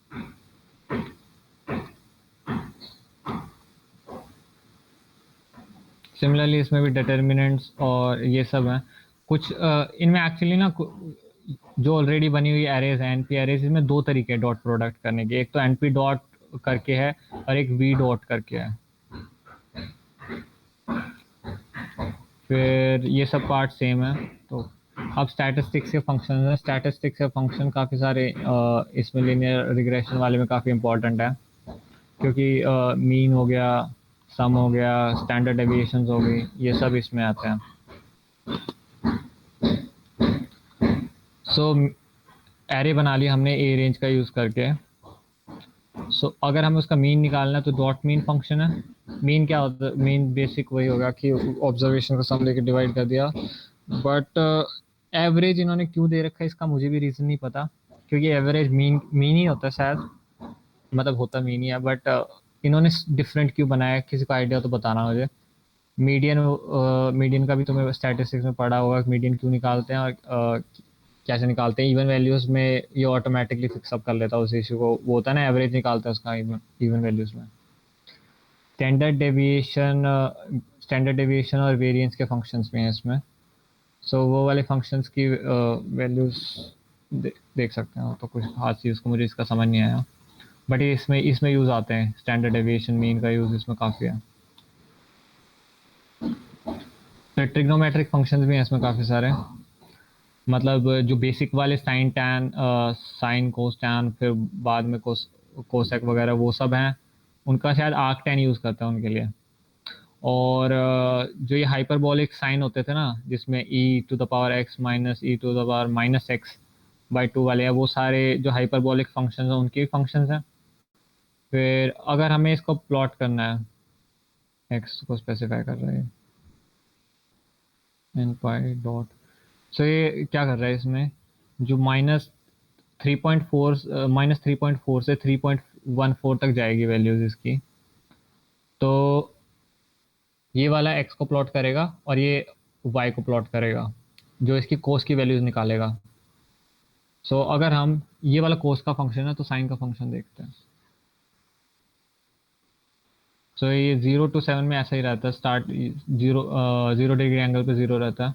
सिमिलरली इसमें भी डिटर्मिनेंट्स और ये सब हैं कुछ। इनमें एक्चुअली ना जो ऑलरेडी बनी हुई एरेज हैं, एनपी एरेज, इसमें 2 तरीके हैं डॉट प्रोडक्ट करने के। एक तो एनपी डॉट करके है और एक वी डॉट करके है। फिर ये सब पार्ट सेम है। तो अब स्टैटिस्टिक्स के फंक्शन हैं। स्टैटिस्टिक्स के फंक्शन काफ़ी सारे इसमें लीनियर रिग्रेशन वाले में काफ़ी इंपॉर्टेंट है, क्योंकि मीन हो गया, सम हो गया, स्टैंडर्ड डेविएशंस हो गई, ये सब इसमें आते हैं। एरे बना लिया हमने ए रेंज का यूज़ करके। अगर हमें उसका मीन निकालना है तो डॉट मीन फंक्शन है। मीन क्या होता है? मीन बेसिक वही होगा कि ऑब्जर्वेशन को सम लेके डिवाइड कर दिया। बट एवरेज इन्होंने क्यों दे रखा है इसका मुझे भी रीज़न नहीं पता, क्योंकि एवरेज मीन ही होता है शायद, मतलब होता मीन ही है, बट इन्होंने डिफरेंट क्यों बनाया है, किसी को आइडिया तो बताना मुझे। मीडियन का भी तुम्हें स्टैटिस्टिक्स में पढ़ा होगा, मीडियन क्यों निकालते हैं और कैसे निकालते हैं, इवन वैल्यूज़ में ये ऑटोमेटिकली फिक्सअप कर लेता है उस इशू को, वो होता है ना एवरेज निकालता है उसका इवन वैल्यूज़ में। स्टैंडर्ड डेविएशन और वेरिएंस के फंक्शंस में है इसमें, सो वो वाले फंक्शंस की वैल्यूज़ देख सकते हैं। तो कुछ खास चीज़ को मुझे इसका समझ नहीं आया, बट ये इसमें यूज़ आते हैं, स्टैंडर्ड डेविएशन मीन का यूज़ इसमें काफ़ी है। तो ट्रिग्नोमेट्रिक फंक्शंस भी हैं इसमें काफ़ी सारे, मतलब जो बेसिक वाले sign tan sine cos tan, फिर बाद में कोसेक वगैरह वो सब हैं, उनका शायद आर्क टैन यूज़ करते हैं उनके लिए। और जो ये हाइपरबोलिक साइन होते थे ना, जिसमें e⁻x माइनस e⁻−x/2 वाले हैं, वो सारे जो हाइपरबोलिक फंक्शंस हैं उनके फंक्शंस हैं। फिर अगर हमें इसको प्लॉट करना है, x को स्पेसिफाई कर रहा है एन पाई डॉट, सो ये क्या कर रहा है इसमें, जो -3.4 से 3.14 तक जाएगी वैल्यूज इसकी, तो ये वाला x को प्लॉट करेगा और ये y को प्लॉट करेगा, जो इसकी कोस की वैल्यूज निकालेगा। सो अगर हम ये वाला कोस का फंक्शन है तो साइन का फंक्शन देखते हैं। सो ये 0 to 7 में ऐसा ही रहता है, स्टार्ट 0 डिग्री एंगल पे 0 रहता है।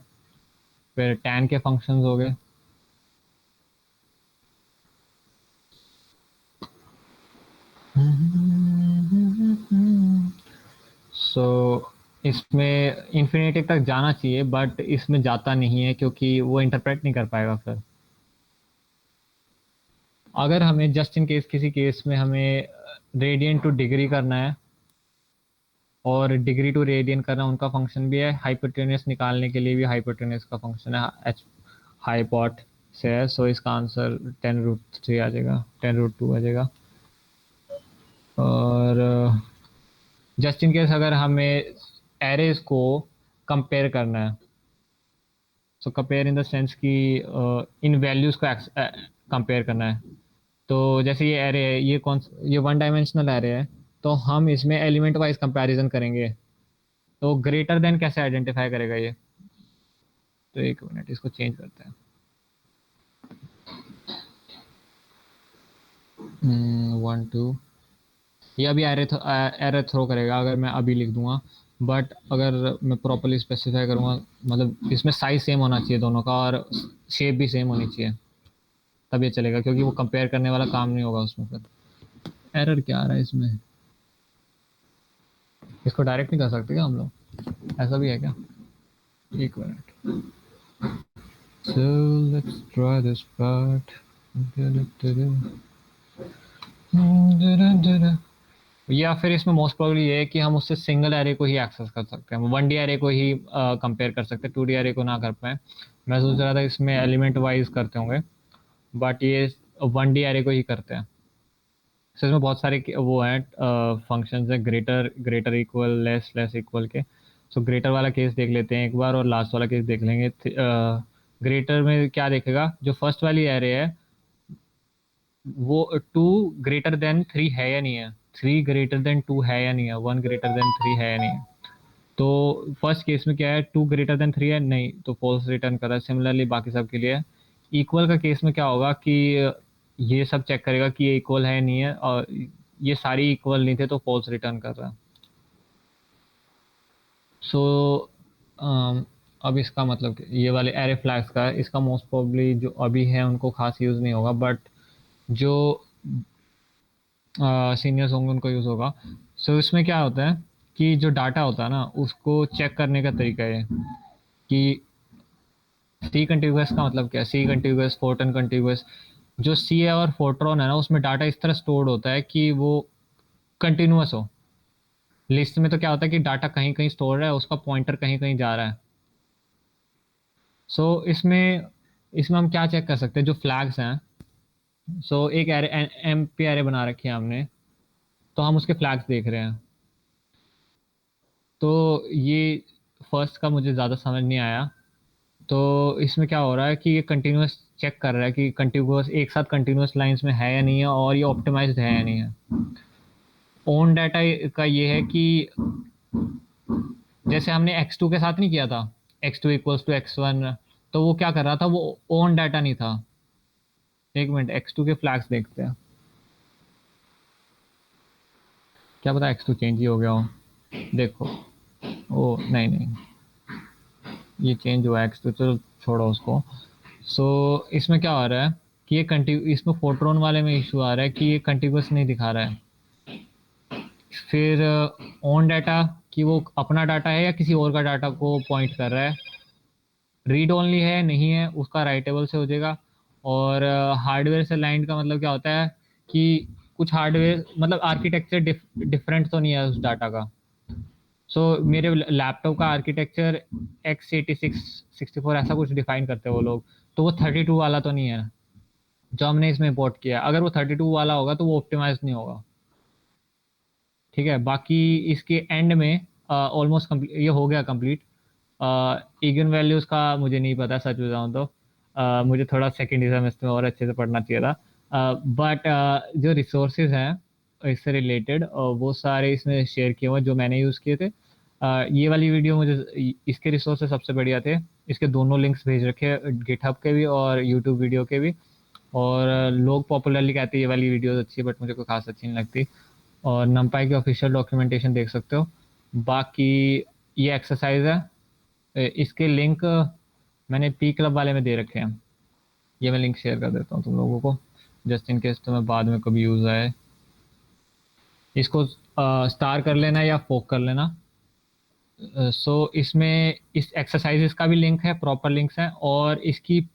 फिर टैन के फंक्शंस हो गए, सो इसमें इन्फिनिटी तक जाना चाहिए, बट इसमें जाता नहीं है क्योंकि वो इंटरप्रेट नहीं कर पाएगा। फिर अगर हमें जस्ट इन केस किसी केस में हमें रेडियन टू डिग्री करना है और डिग्री टू रेडियन करना, उनका फंक्शन भी है। हाइपोटेन्यूस निकालने के लिए भी हाइपोटेन्यूस का फंक्शन है, एच हाइपोट से है। सो इसका आंसर 10√3 आ जाएगा, 10√2 आ जाएगा। और जस्ट इन केस अगर हमें एरेज को कंपेयर करना है, so compare in the sense कि इन वैल्यूज़ को कंपेयर करना है, तो जैसे ये एरे है, ये 1 डायमेंशनल एरे है, तो हम इसमें एलिमेंट वाइज कंपैरिजन करेंगे। तो ग्रेटर देन कैसे आइडेंटिफाई करेगा ये, तो एक मिनट इसको चेंज करते हैं। 1 2, ये अभी एरे थ्रो करेगा अगर मैं अभी लिख दूंगा, बट अगर मैं प्रॉपर्ली स्पेसिफाई करूंगा, मतलब इसमें साइज सेम होना चाहिए दोनों का और शेप भी सेम होनी चाहिए, तब ये चलेगा, क्योंकि वो कंपेयर करने वाला काम नहीं होगा उसमें। फिर एरर क्या आ रहा है इसमें, इसको डायरेक्ट नहीं कर सकते क्या हम लोग, ऐसा भी है क्या? एक minute, so let's try this part. या फिर इसमें मोस्ट प्रोबेबली ये है कि हम उससे सिंगल एरे को ही एक्सेस कर सकते हैं, 1D एरे को ही कंपेयर कर सकते हैं, 2D एरे को ना कर पाए। मैं सोच रहा था इसमें एलिमेंट वाइज करते होंगे, बट ये 1D एरे को ही करते हैं। सो इसमें बहुत सारे वो हैं फंक्शंस हैं, ग्रेटर इक्वल लेस इक्वल के। सो ग्रेटर वाला केस देख लेते हैं एक बार और लास्ट वाला केस देख लेंगे। ग्रेटर में क्या देखेगा, जो फर्स्ट वाली एरे है वो 2 ग्रेटर देन 3 है या नहीं है, 3 ग्रेटर देन 2 है या नहीं है, 1 ग्रेटर देन 3 है या नहीं है। तो फर्स्ट केस में क्या है, 2 ग्रेटर देन 3 है, नहीं, तो फॉल्स रिटर्न कर रहा है। सिमिलरली बाकी सब के लिए इक्वल का केस में क्या होगा कि ये सब चेक करेगा कि ये इक्वल है नहीं है, और ये सारी इक्वल नहीं थे तो फॉल्स रिटर्न कर रहा है। सो अब इसका मतलब ये वाले एरे फ्लैग्स का, इसका मोस्ट प्रोबेबली जो अभी है उनको खास यूज़ नहीं होगा, बट जो सीनियर्स होंगे उनको यूज़ होगा। सो इसमें क्या होता है कि जो डाटा होता है ना, उसको चेक करने का तरीका है कि सी कंटिग्यूअस का मतलब क्या है, सी कंटिग्यूअस, फोर्टन कंटिग्यूअस। जो सी है और फोर्ट्रॉन है ना, उसमें डाटा इस तरह स्टोर्ड होता है कि वो कंटिन्यूअस हो। लिस्ट में तो क्या होता है कि डाटा कहीं कहीं स्टोर है, उसका पॉइंटर कहीं कहीं जा रहा है। सो इसमें हम क्या चेक कर सकते हैं, जो फ्लैग्स हैं। सो एक एरे एम्प्टी एरे बना रखी है हमने, तो हम उसके फ्लैग्स देख रहे हैं। तो ये फर्स्ट का मुझे ज़्यादा समझ नहीं आया। तो इसमें क्या हो रहा है कि ये कंटिन्यूअस चेक कर रहा है कि कंटिन्यूअस एक साथ कंटिन्यूअस लाइंस में है या नहीं है, और ये ऑप्टिमाइज्ड है या नहीं है। ओन डाटा का ये है कि जैसे हमने x2 के साथ नहीं किया था, x2 इक्वल्स टू x1, तो वो क्या कर रहा था, वो ओन डाटा नहीं था। एक मिनट, x2 के फ्लैग्स देखते हैं, क्या पता x2 चेंज ही हो गया हो। देखो, ओ नहीं नहीं, ये चेंज हुआ x2, चलो छोड़ो उसको। सो इसमें क्या हो रहा है कि ये कंटिन्यू, इसमें फोर्ट्रॉन वाले में इशू आ रहा है कि ये कंटिन्यूस नहीं दिखा रहा है। फिर ऑन डाटा कि वो अपना डाटा है या किसी और का डाटा को पॉइंट कर रहा है। रीड ओनली है नहीं है, उसका राइटेबल से हो जाएगा। और हार्डवेयर से लाइन का मतलब क्या होता है कि कुछ हार्डवेयर मतलब आर्किटेक्चर डिफरेंट तो नहीं है उस डाटा का। सो मेरे लैपटॉप का आर्किटेक्चर x86 64 ऐसा कुछ डिफाइन करते हैं वो लोग। तो वो 32 वाला तो नहीं है जो हमने इसमें इंपोर्ट किया। अगर वो 32 वाला होगा तो वो ऑप्टिमाइज नहीं होगा। ठीक है, बाकी इसके एंड में ऑलमोस्ट ये हो गया कंप्लीट। इगन वैल्यूज का मुझे नहीं पता सच बताऊं तो। मुझे थोड़ा सेकेंडरिज्म इसमें और अच्छे से पढ़ना चाहिए था। बट जो रिसोर्सेज हैं इससे रिलेटेड वो सारे इसमें शेयर किए हुए हैं जो मैंने यूज़ किए थे। ये वाली वीडियो मुझे इसके रिसोर्सेज सबसे बढ़िया थे। इसके दोनों लिंक्स भेज रखे, गिटहब के भी और यूट्यूब वीडियो के भी। और लोग पॉपुलरली कहते हैं ये वाली वीडियोस अच्छी है, बट मुझे कोई खास अच्छी नहीं लगती। और नमपाई की ऑफिशियल डॉक्यूमेंटेशन देख सकते हो। बाकी ये एक्सरसाइज है, इसके लिंक मैंने पी क्लब वाले में दे रखे हैं। ये मैं लिंक शेयर कर देता हूँ तुम लोगों को, जस्ट इन केस तुम्हें बाद में कभी यूज़ आए। इसको स्टार कर लेना या फोक कर लेना। सो इसमें इस एक्सरसाइजेस का भी लिंक है, प्रॉपर लिंक्स हैं, और इसकी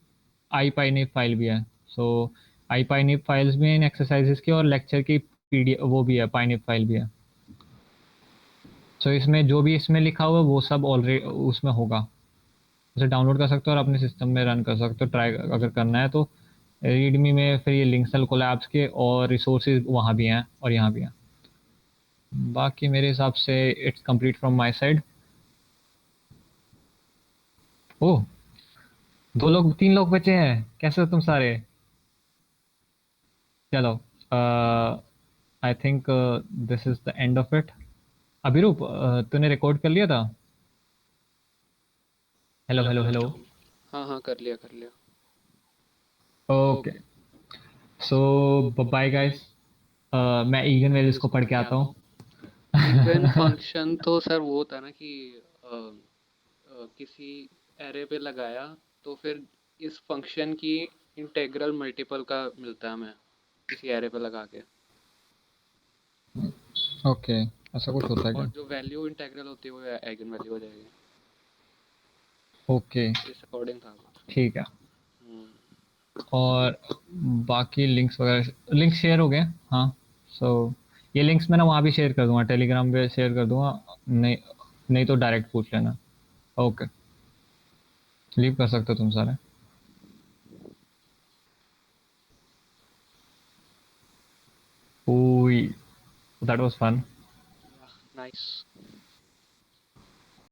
आईपाइनिप फाइल भी है। सो आईपाइनिप फाइल्स भी हैं इन एक्सरसाइजेस की, और लेक्चर की पीडीएफ वो भी है, पाइनिप फाइल भी है। सो इसमें जो भी इसमें लिखा हुआ है वो सब ऑलरेडी उसमें होगा। उसे डाउनलोड कर सकते हो और अपने सिस्टम में रन कर सकते हो, ट्राई अगर करना है तो। रीडमी में फिर ये लिंक्स हैं कोलैब्स के, और रिसोर्सेज वहाँ भी हैं और यहाँ भी हैं। बाकी मेरे हिसाब से it's complete from my side. Oh, 2 लोग 3 लोग बचे हैं, कैसे हो तुम सारे? चलो, I think this is the end of it. Abhirup, तूने रिकॉर्ड कर लिया था? Hello hello hello. हाँ हाँ, कर लिया कर लिया। Okay, so bye guys. मैं ईगन वैल्यूज को पढ़ के आता हूँ। इगन फंक्शन तो सर वो होता है ना कि किसी एरे पे लगाया तो फिर इस फंक्शन की इंटेग्रल मल्टीपल का मिलता है हमें किसी एरे पे लगा के। ओके, ऐसा कुछ होता है और क्या? जो वैल्यू इंटेग्रल होती है वो एगन वैल्यू हो जाएगी। ओके, इस अकॉर्डिंग था कुछ। ठीक है। हम्म, और बाकी लिंक्स वगैरह, लिंक शेयर हो गए? हाँ। सो ये लिंक्स मैं ना वहाँ भी शेयर कर दूंगा, टेलीग्राम पे शेयर कर दूंगा। नहीं, नहीं तो डायरेक्ट पूछ लेना। ओके, लीव कर सकते हो तुम सारे। ओई, दैट वाज फन। नाइस।